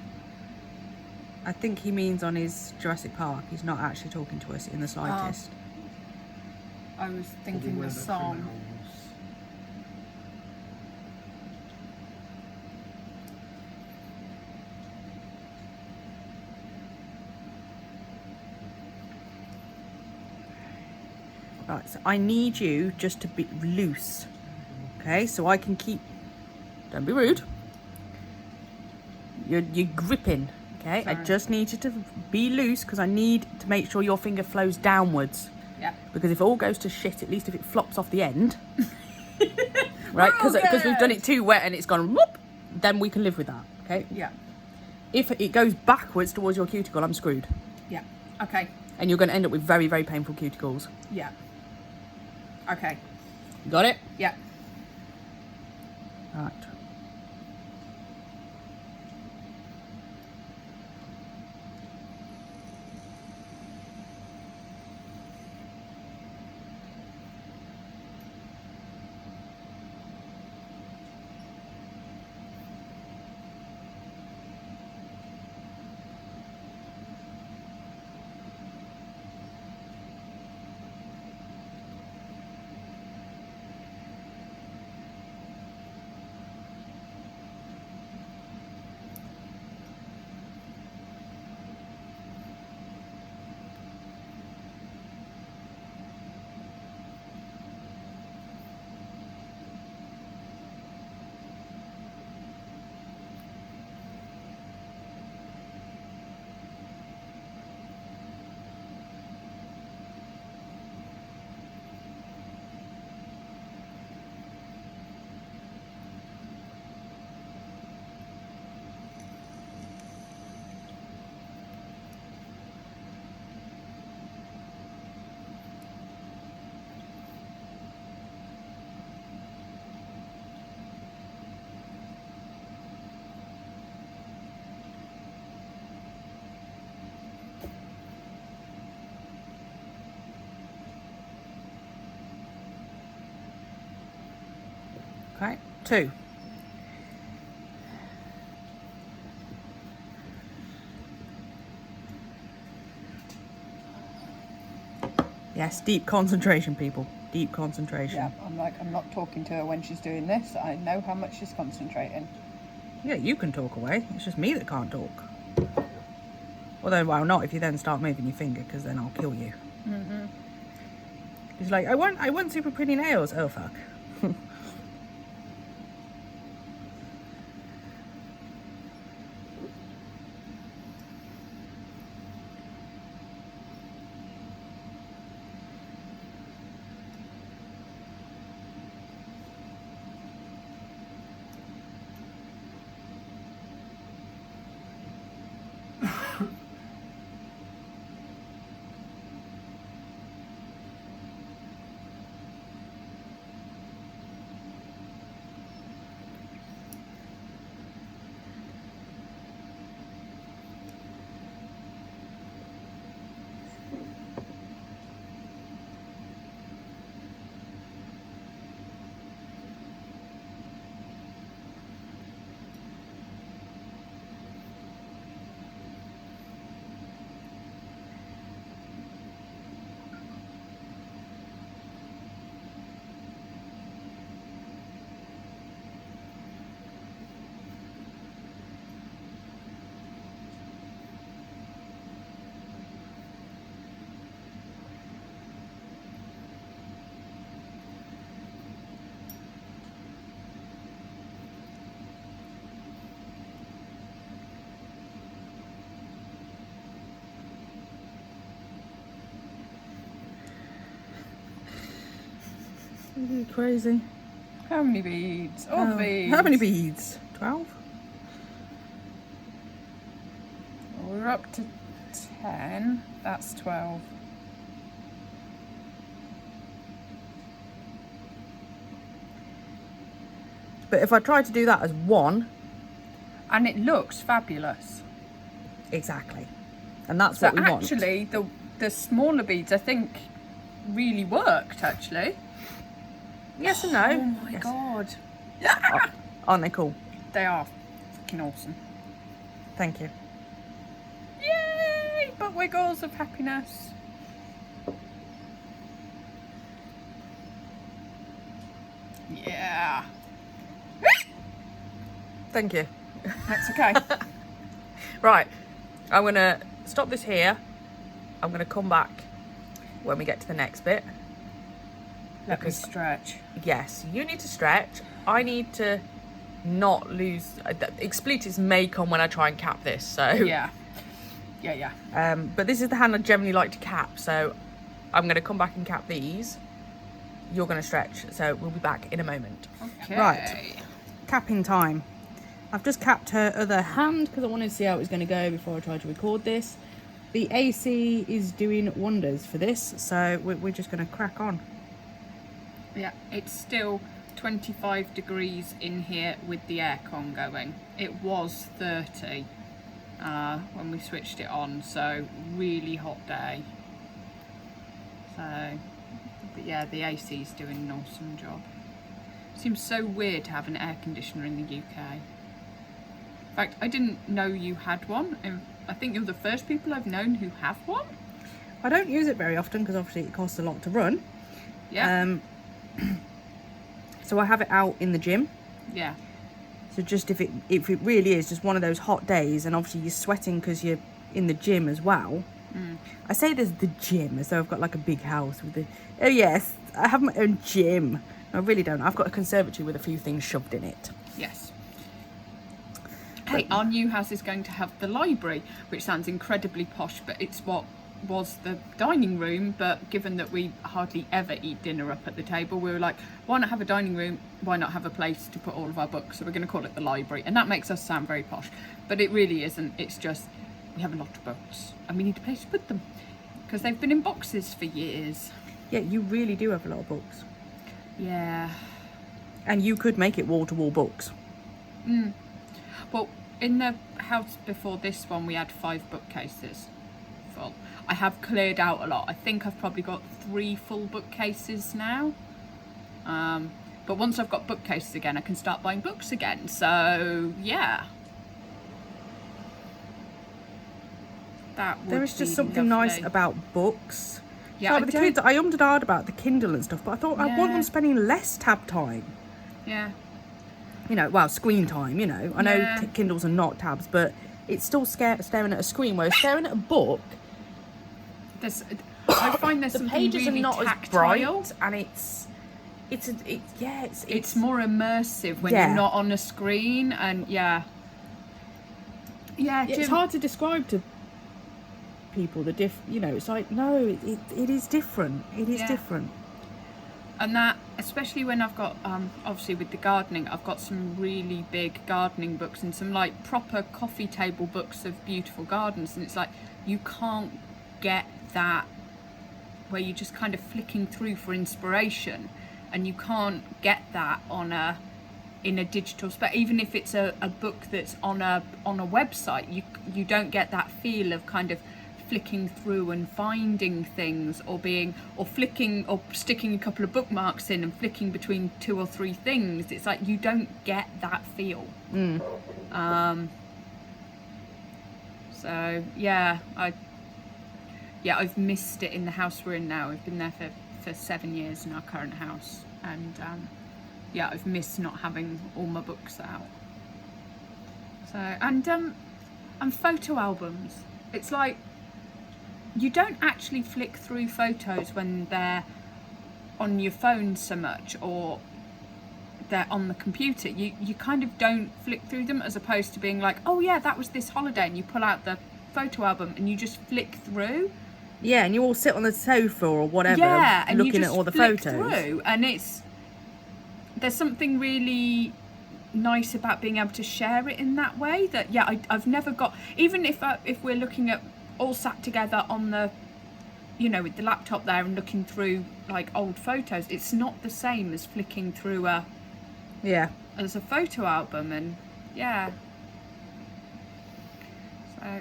I think he means on his Jurassic Park. He's not actually talking to us in the slightest. I was thinking the song. Right, so I need you just to be loose. Okay, so I can keep... Don't be rude. You're gripping. Okay, I Sorry. just need you to be loose because I need to make sure your finger flows downwards. Yeah. Because if it all goes to shit, at least if it flops off the end, right? Because we've done it too wet and it's gone whoop, then we can live with that. Okay. Yeah. If it goes backwards towards your cuticle, I'm screwed, Yeah. Okay. and you're going to end up with very, very painful cuticles. Yeah. Okay. Got it? Yeah. Right. Okay. 2. Yes, deep concentration, people. Deep concentration. Yeah. I'm not talking to her when she's doing this. I know how much she's concentrating. Yeah, you can talk away. It's just me that can't talk. Although, well, not if you then start moving your finger, because then I'll kill you. Mm-hmm. He's like, I want super pretty nails. Oh, fuck. Crazy. How many beads? All the beads. How many beads? 12? We're up to 10. That's 12. But if I try to do that as one, And it looks fabulous. exactly. And that's So what we want. actually, the smaller beads, I think, really worked, actually. Yes and no. Oh my Yes. god. Aren't they cool? They are fucking awesome. Thank you. Yay! But wiggles of happiness. Yeah. Thank you. That's okay. Right. I'm going to stop this here. I'm going to come back when we get to the next bit. Let me Because- stretch. Yes, you need to stretch. I need to not lose. Expletives may come when I try and cap this. So, Yeah. Yeah. But this is the hand I generally like to cap. So I'm going to come back and cap these. You're going to stretch. So we'll be back in a moment. Okay. Right. Capping time. I've just capped her other hand because I wanted to see how it was going to go before I tried to record this. The AC is doing wonders for this, so we're just going to crack on. Yeah, it's still 25 degrees in here with the aircon going. It was 30 when we switched it on, so really hot day. So, but yeah, the AC is doing an awesome job. Seems so weird to have an air conditioner in the UK. In fact, I didn't know you had one, and I think you're the first people I've known who have one. I don't use it very often because obviously it costs a lot to run. Yeah, So I have it out in the gym. yeah, So just if it really is just one of those hot days, and obviously you're sweating because you're in the gym as well. I say there's the gym as though I've got like a big house with the. Oh yes, I have my own gym. I really don't. I've got a conservatory with a few things shoved in it. yes. Hey, our new house is going to have the library, which sounds incredibly posh, but it's what was the dining room. But given that we hardly ever eat dinner up at the table, we were like, why not have a dining room? Why not have a place to put all of our books? So we're going to call it the library, and that makes us sound very posh, but it really isn't. It's just we have a lot of books and we need a place to put them because they've been in boxes for years. Yeah, you really do have a lot of books, Yeah. and you could make it wall-to-wall books. Well, in the house before this one, we had 5 bookcases full. I have cleared out a lot. I think I've probably got 3 full bookcases now. But once I've got bookcases again, I can start buying books again. So, yeah. That would There is just be something nice lovely. about books. Yeah, So I with the don't- kids, I ummed and ahed about the Kindle and stuff, but I thought I want Yeah. them spending less tab time. Yeah. You know, well, screen time, you know. I know Yeah. Kindles are not tabs, but it's still staring at a screen, whereas staring at a book, There's, I find there's the something pages really are not tactile. as bright, and it's More immersive when Yeah. you're not on a screen, and yeah. Yeah, it's Jim- hard to describe to people the you know, it's like, no, it is different. It is Yeah. different. And that, especially when I've got, obviously with the gardening, I've got some really big gardening books and some like proper coffee table books of beautiful gardens. And it's like, you can't get that where you're just kind of flicking through for inspiration. And you can't get that in a digital space. Even if it's a book that's on a website, you don't get that feel of kind of flicking through and finding things, or flicking or sticking a couple of bookmarks in and flicking between 2 or 3 things. It's like you don't get that feel. So yeah, I've missed it in the house we're in now. We've been there for 7 years in our current house, and yeah, I've missed not having all my books out. So and photo albums. It's like you don't actually flick through photos when they're on your phone so much, or they're on the computer. You kind of don't flick through them, as opposed to being like, oh yeah, that was this holiday, and you pull out the photo album and you just flick through. Yeah, and you all sit on the sofa or whatever, Yeah, and you looking at just all the flick photos. through, and there's something really nice about being able to share it in that way. That I've never got, even if we're looking at all sat together on the, you know, with the laptop there and looking through like old photos, it's not the same as flicking through as a photo album. And so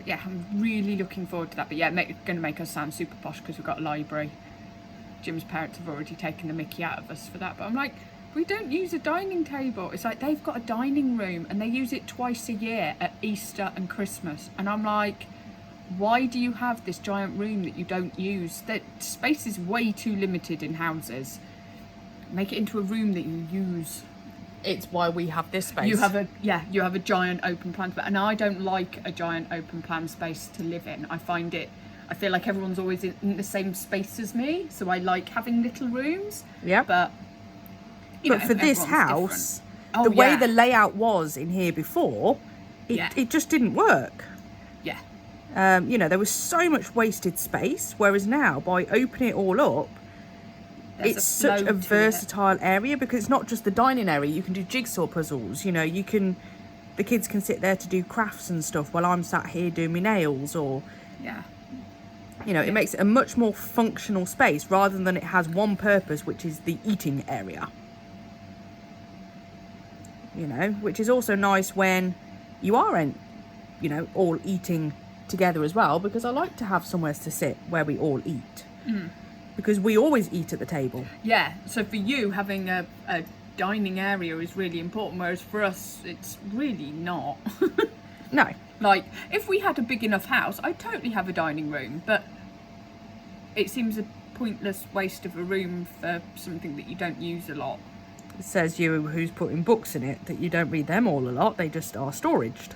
I'm really looking forward to that. But going to make us sound super posh because we've got a library. Jim's parents have already taken the mickey out of us for that, but I'm like, we don't use a dining table. It's like they've got a dining room and they use it twice a year at Easter and Christmas, and I'm like, why do you have this giant room that you don't use? That space is way too limited in houses. Make it into a room that you use. It's why we have this space. You have a giant open plan space, and I don't like a giant open plan space to live in. I feel like everyone's always in the same space as me, so I like having little rooms. Yeah. But for this house, the way the layout was in here before, it just didn't work. Yeah. You know, there was so much wasted space, whereas now, by opening it all up, it's such a versatile area, because it's not just the dining area. You can do jigsaw puzzles, you know, the kids can sit there to do crafts and stuff while I'm sat here doing my nails, or you know, it makes it a much more functional space rather than it has one purpose, which is the eating area. You know, which is also nice when you aren't, you know, all eating together as well, because I like to have somewhere to sit where we all eat. Because we always eat at the table. Yeah, so for you, having a dining area is really important, whereas for us, it's really not. No. Like, if we had a big enough house, I'd totally have a dining room, but it seems a pointless waste of a room for something that you don't use a lot. It says you who's putting books in it that you don't read them all a lot, they just are storaged.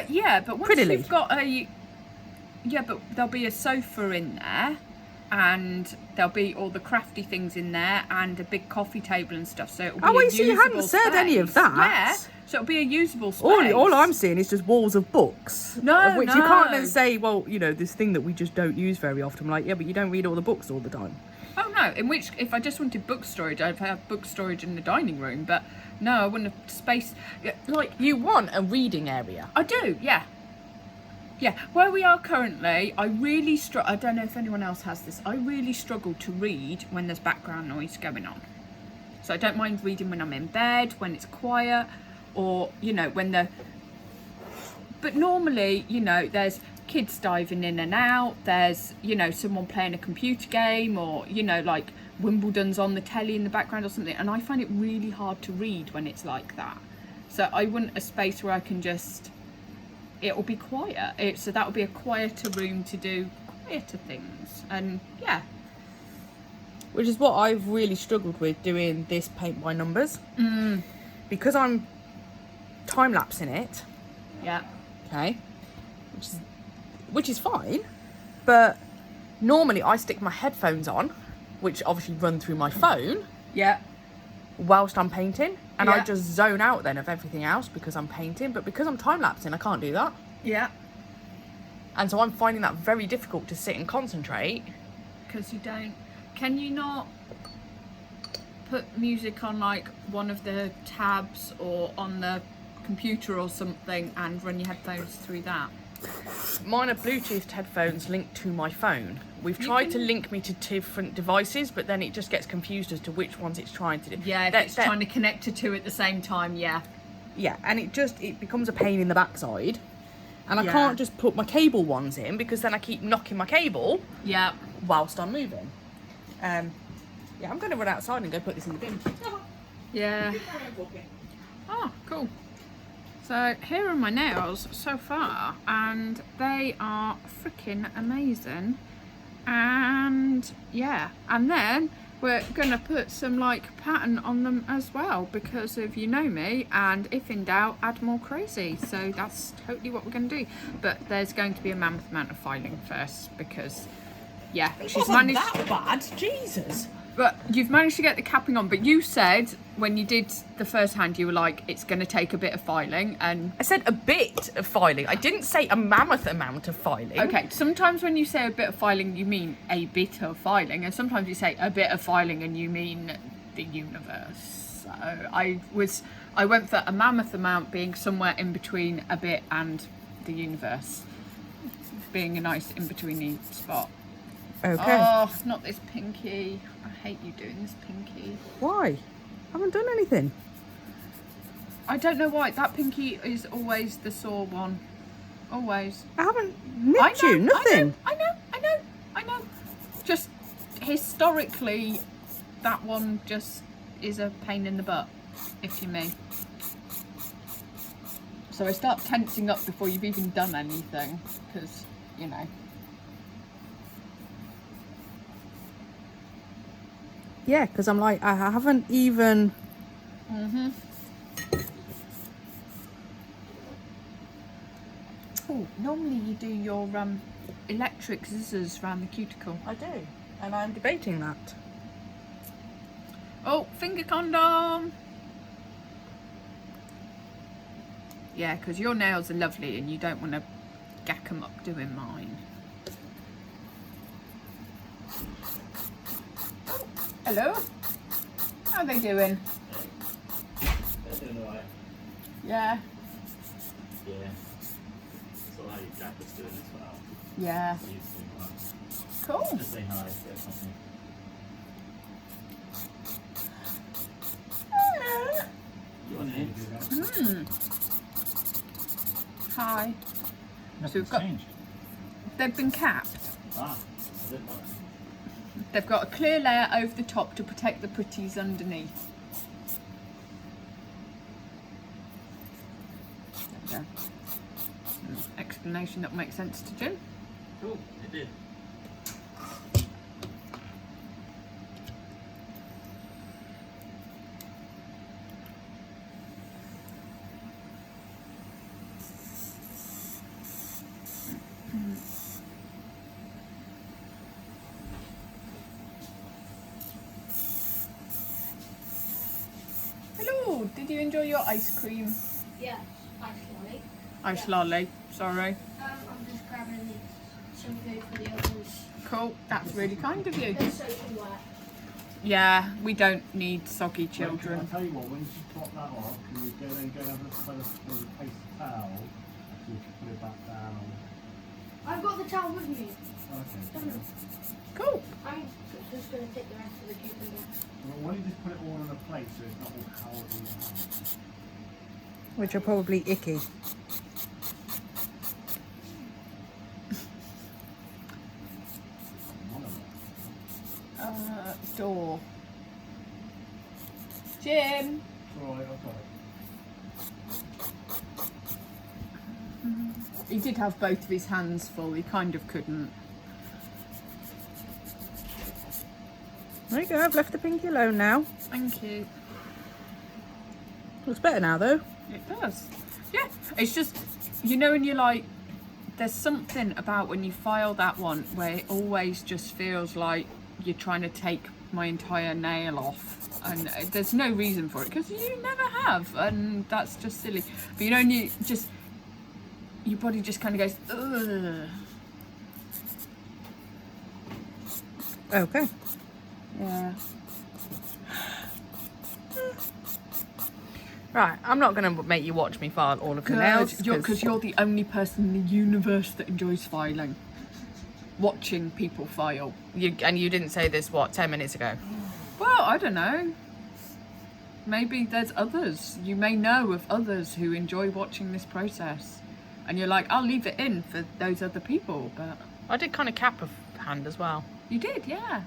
Yeah, but once Prettily. you've got but there'll be a sofa in there, and there'll be all the crafty things in there, and a big coffee table and stuff, so it'll be So you hadn't said any of that. Yeah, so it'll be a usable space. All I'm seeing is just walls of books. No, of which you can't then say, well, you know, this thing that we just don't use very often. I'm like, yeah, but you don't read all the books all the time. Oh no, if I just wanted book storage, I'd have book storage in the dining room, but no, I wouldn't have space. Like, You want a reading area. I do, yeah. Yeah, where we are currently, I really I don't know if anyone else has this, I really struggle to read when there's background noise going on. So I don't mind reading when I'm in bed, when it's quiet, or, you know, but normally, you know, there's kids diving in and out, there's, you know, someone playing a computer game, or, you know, like Wimbledon's on the telly in the background or something, and I find it really hard to read when it's like that. So I want a space where I can just, it'll be quiet. So that'll be a quieter room to do quieter things. And yeah. Which is what I've really struggled with doing this paint by numbers. Because I'm time-lapsing it. Yeah. Okay. Which is fine. But normally I stick my headphones on, which obviously run through my phone. Yeah. Whilst I'm painting, and I Yeah. just zone out then of everything else because I'm painting, but because I'm time-lapsing I can't do that, Yeah. and so I'm finding that very difficult to sit and concentrate. Because you don't, can you not put music on like one of the tabs or on the computer or something and run your headphones through that? Mine are Bluetooth headphones linked to my phone. We've tried to link me to different devices, but then it just gets confused as to which ones it's trying to do. Yeah, if it's trying to connect to two at the same time, yeah. Yeah, and it becomes a pain in the backside. And I Yeah. can't just put my cable ones in, because then I keep knocking my cable Yeah. whilst I'm moving. Yeah, I'm going to run outside and go put this in the bin. Yeah. Oh, cool. So here are my nails so far, and they are freaking amazing. And yeah, and then we're gonna put some like pattern on them as well, because of, you know me, and if in doubt, add more crazy. So that's totally what we're gonna do. But there's going to be a mammoth amount of filing first, because yeah, she's managed. That bad, Jesus. But you've managed to get the capping on. But you said when you did the first hand, you were like, it's going to take a bit of filing. And I said a bit of filing. I didn't say a mammoth amount of filing. okay, sometimes when you say a bit of filing, you mean a bit of filing, and sometimes you say a bit of filing and you mean the universe. So I went for a mammoth amount being somewhere in between a bit and the universe, being a nice in-betweeny spot. Okay. Oh, not this pinky. I hate you doing this pinky. Why? I haven't done anything. I don't know why. That pinky is always the sore one. Always. I haven't nicked you, nothing. I know. Just historically, that one just is a pain in the butt, if you may. So I start tensing up before you've even done anything, because, you know. Yeah, because I'm like, I haven't even... Oh, normally you do your electric scissors around the cuticle. I do, and I'm debating that. Oh, finger condom! Yeah, because your nails are lovely and you don't want to gack them up doing mine. Oh, hello? How are they doing? They're doing alright. Yeah, Yeah. So how your Jack was doing as well. yeah. He's doing alright. Cool. Just say hi, say something. You want in? Hi. Nothing's we've got- changed. They've been capped. Ah, I didn't want it. They've got a clear layer over the top to protect the pretties underneath. There we go. Explanation that makes sense to Jim. Cool, it did. Hello, did you enjoy your ice cream? Yeah, ice lolly. Ice lolly, sorry. I'm just grabbing some food for the others. Cool, that's really kind of you. They're soaking wet. Yeah, we don't need soggy I'll children. tell you what, when you pop that off, can you go and have a paper towel so you can put it back down? I've got the towel with me. Okay. Cool. I'm just going to take the rest of the cucumber. Well, why don't you just put it all on a plate so it's not all held in your hand? Which are probably icky. Door. Jim. Alright, I've got it. He did have both of his hands full, he kind of couldn't. There you go, I've left the pinky alone now. Thank you. Looks better now though. It does. Yeah, it's just, you know, when you're like, there's something about when you file that one where it always just feels like you're trying to take my entire nail off, and there's no reason for it because you never have, and that's just silly. But you know, and you just, your body just kind of goes, ugh. Okay. Yeah. Right, I'm not going to make you watch me file all of the nails. Because you're the only person in the universe that enjoys filing. Watching people file. You didn't say this, what, 10 minutes ago? Well, I don't know. Maybe there's others. You may know of others who enjoy watching this process. And you're like, I'll leave it in for those other people, but... I did kind of cap a hand as well. You did, yeah.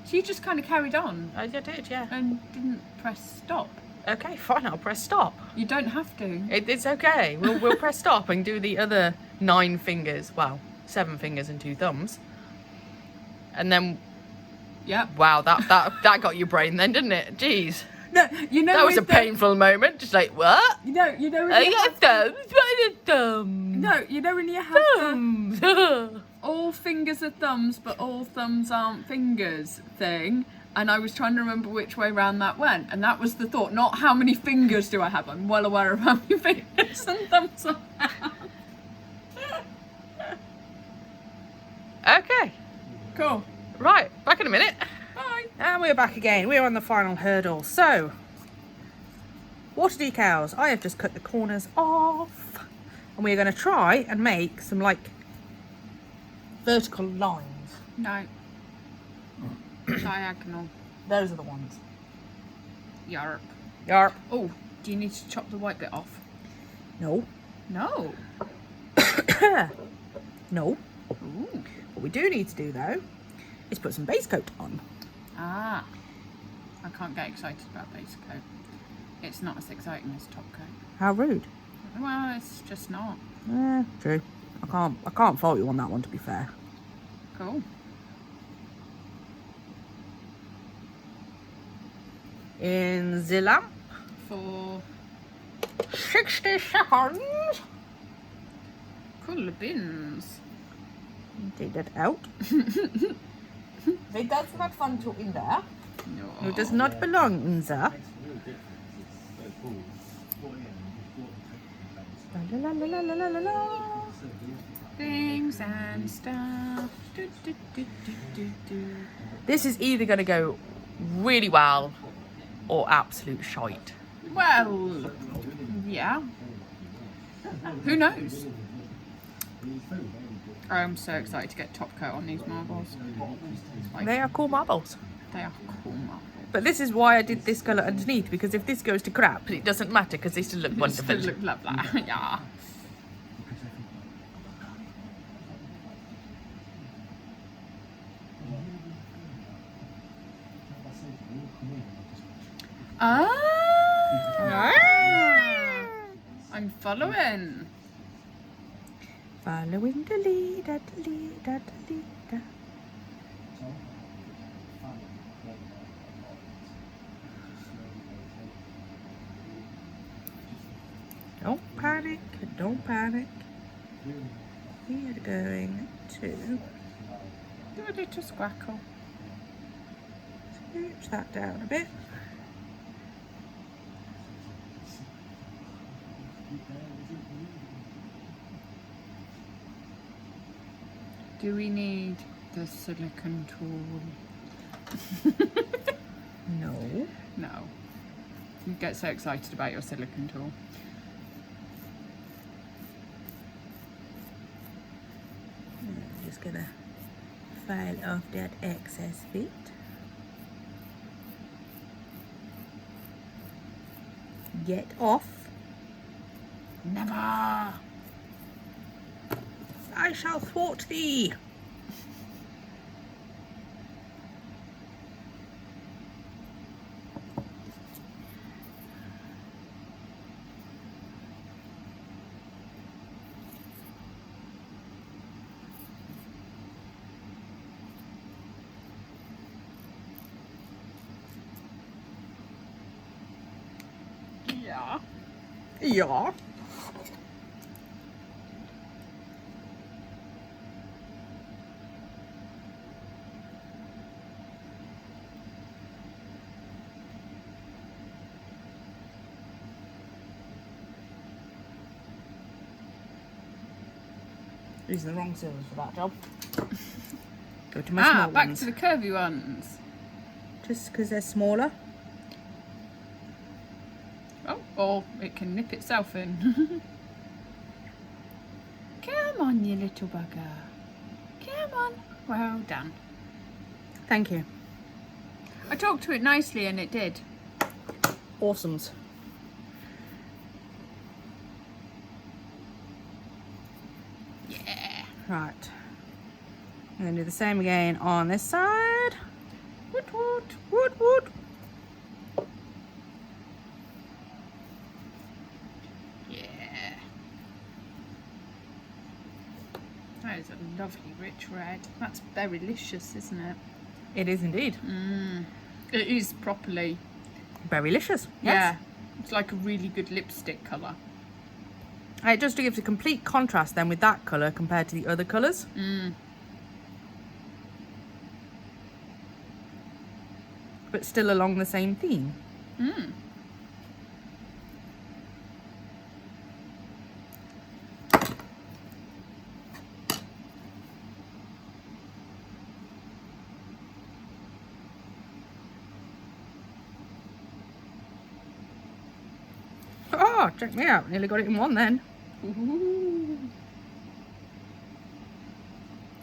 So you just kind of carried on I did, yeah. and didn't press stop. Okay, fine, I'll press stop. You don't have to. It's okay. We'll press stop and do the other 9 fingers. Well, 7 fingers and 2 thumbs. And then, Yep. wow, that got your brain then, didn't it? Jeez. No, you know That was a with the- painful moment. Just like, what? You know when I you got have to, thumbs. What are the thumbs? no, you know when you have to, Thumbs. all fingers are thumbs, but all thumbs aren't fingers thing. and I was trying to remember which way round that went, and that was the thought, not how many fingers do I have. I'm well aware of how many fingers and thumbs I have. Okay, Cool. right, back in a minute. Bye. And we're back again. We're on the final hurdle. So, water decals. I have just cut the corners off. And we're going to try and make some, like, vertical lines. No. Diagonal. Those are the ones. Yarp. Yarp. Oh, do you need to chop the white bit off? No. No. No. Ooh. What we do need to do, though, is put some base coat on. Ah. I can't get excited about base coat. It's not as exciting as top coat. How rude. Well, it's just not. True. I can't fault you on that one, to be fair. Cool. In the lamp For 60 seconds. colour bins. Take that out. It does not want to in there. No. It does not belong in there. La, la, la, la, la, la, la. Things and stuff. Do, do, do, do, do, do. This is either going to go really well or absolute shite. Well, yeah. Who knows? I'm so excited to get top coat on these marbles. Like, They are cool marbles. they are cool marbles. But this is why I did this colour underneath, because if this goes to crap, it doesn't matter because they still look wonderful. Still look lovely. Yeah. Ah. I'm following. Following the leader, the leader, the leader. Don't panic, don't panic. We are going to Do a little squackle. scooch that down a bit. Do we need the silicone tool? No. No. You get so excited about your silicone tool. I'm just gonna file off that excess bit. Get off. Never. I shall thwart thee. Yeah. Yeah. These are the wrong scissors for that job. Go to my small Back ones. to the curvy ones. Just because they're smaller. Oh, or it can nip itself in. Come on, you little bugger. Come on. Well done. Thank you. I talked to it nicely and it did. Awesomes. Yeah. Right. I'm going to do the same again on this side. Woot woot, woot woot. Yeah. That is a lovely rich red. That's berrylicious, isn't it? It is indeed. It is properly. Berrylicious. Yes. Yeah. It's like a really good lipstick colour. And it just gives a complete contrast then with that colour compared to the other colours. but still along the same theme. Oh, check me out. Nearly got it in one then. Ooh.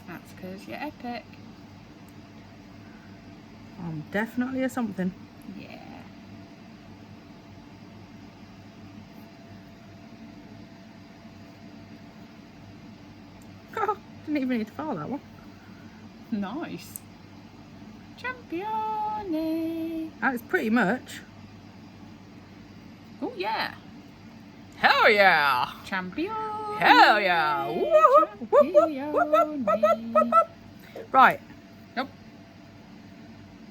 That's because you're epic. I'm definitely a something. Yeah. Oh, didn't even need to file that one. Nice. Champione. That is pretty much. Oh yeah. Hell yeah! Champione. Hell yeah! Woo-hoo, whoop, whoop, whoop, whoop, whoop, whoop, whoop, whoop. Right. Nope.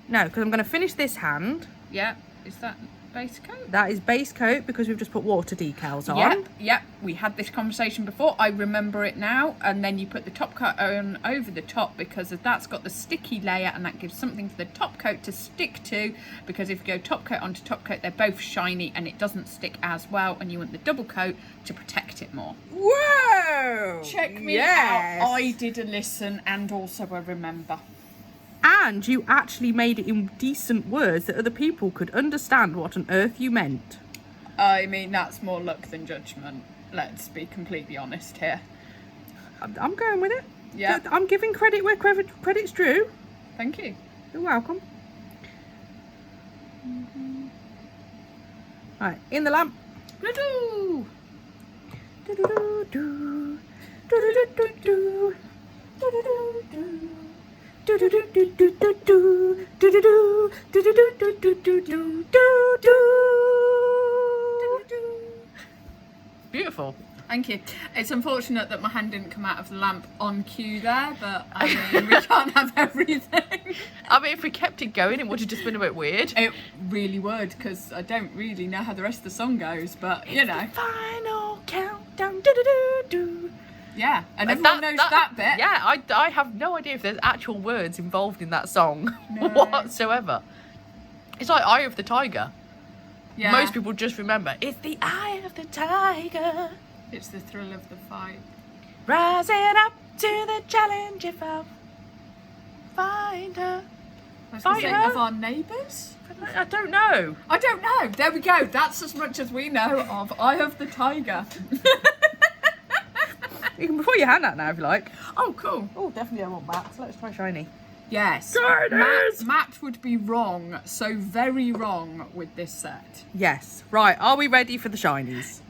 No, because I'm going to finish this hand. Yeah. Is that base coat? That is base coat because we've just put water decals on. Yep. We had this conversation before. I remember it now. And then you put the top coat on over the top because that's got the sticky layer and that gives something for the top coat to stick to. Because if you go top coat onto top coat, they're both shiny and it doesn't stick as well. And you want the double coat to protect it more. Whoa! Check me Yes. out. I did a listen and also a remember. And you actually made it in decent words that other people could understand what on earth you meant. I mean, that's more luck than judgment. Let's be completely honest here. I'm going with it. Yeah. I'm giving credit where credit's due. Thank you. You're welcome. Right, in the lamp. Doo-doo. Do-do-do-do. Do-do-do-do-do. Do-do-do-do. Do-do-do-do-do-do. Do-do-do. Do-do-do-do-do-do-do. Beautiful. Thank you. It's unfortunate that my hand didn't come out of the lamp on cue there, but I mean, we can't have everything. I mean, if we kept it going, it would have just been a bit weird. It really would, because I don't really know how the rest of the song goes, but you know. Final countdown. Do-do-do-do. Yeah, and everyone knows that bit. Yeah, I have no idea if there's actual words involved in that song No. whatsoever. It's like Eye of the Tiger. Yeah. Most people just remember, it's the eye of the tiger. It's the thrill of the fight. Rising up to the challenge if I'll find her. I was Fight gonna say, her? of our neighbours? I don't know. I don't know. There we go. That's as much as we know of Eye of the Tiger. You can put your hand out now if you like. Oh, cool. Oh, definitely I want that. So let's try shiny. Yes. Shinies! Matt would be wrong, so very wrong with this set. Yes. Right, are we ready for the shinies?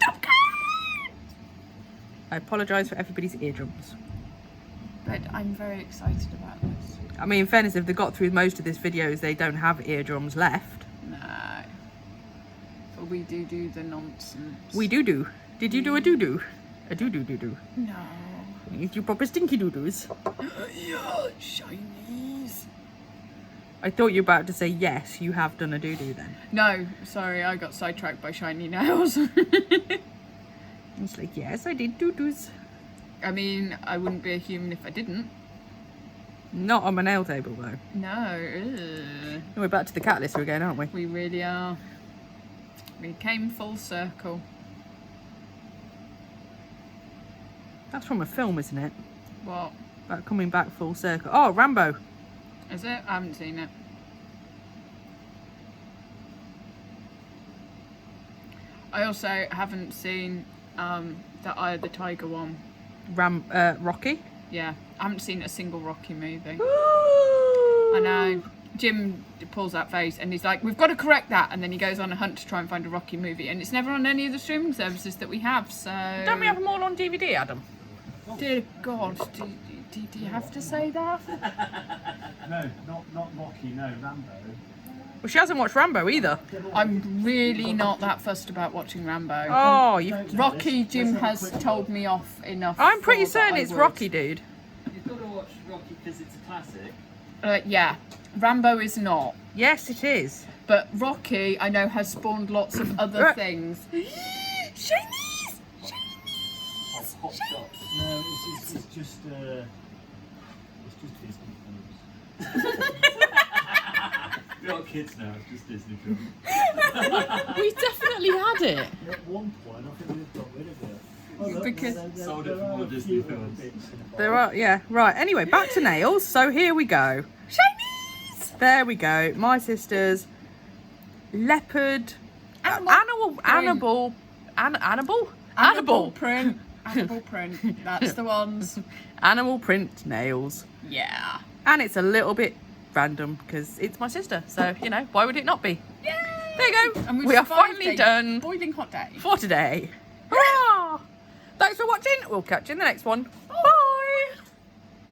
I apologise for everybody's eardrums. But I'm very excited about this. I mean, in fairness, if they got through most of this videos, they don't have eardrums left. No. But we do the nonsense. We do. Did you do a doo-doo? A doo-doo-doo-doo. No. It's your proper stinky doo-doos. Yeah, shinies. I thought you were about to say yes, you have done a doo-doo then. No, sorry, I got sidetracked by shiny nails. It's like, yes, I did doo-doos. I mean, I wouldn't be a human if I didn't. Not on my nail table, though. No. Ugh. We're back to the cat lister again, aren't we? We really are. We came full circle. That's from a film, isn't it? What? About coming back full circle. Oh, Rambo. Is it? I haven't seen it. I also haven't seen the Eye of the Tiger one. Rocky. Yeah, I haven't seen a single Rocky movie. I I know. Jim pulls that face and he's like, we've got to correct that. And then he goes on a hunt to try and find a Rocky movie. And it's never on any of the streaming services that we have, so... Don't we have them all on DVD, Adam? Dear God, do you have to say that? No, not Rocky, no, Rambo. Well, she hasn't watched Rambo either. I'm really not that fussed about watching Rambo. Oh, you... Rocky, Jim has told me off enough. I'm pretty for that certain I it's would. Rocky, dude. You've got to watch Rocky because it's a classic. Yeah, Rambo is not. Yes, it is. But Rocky, I know, has spawned lots of other Right. things. Shinies! Hot shots. No, it's just Disney films. We're not kids now, it's just Disney films. We definitely had it. At one point, I think we've got rid of it. Oh, look, Because- Sold it for more Disney films. There are, yeah, right. Anyway, back to nails. So here we go. Shinies! There we go. My sister's leopard, Animal animal print. Animal print. That's the ones. animal print nails. Yeah. And it's a little bit random because it's my sister. So, you know, why would it not be? Yay! There you go. And we've We are survived finally a done Boiling hot day. for today. Hurrah! Thanks for watching. We'll catch you in the next one. Bye.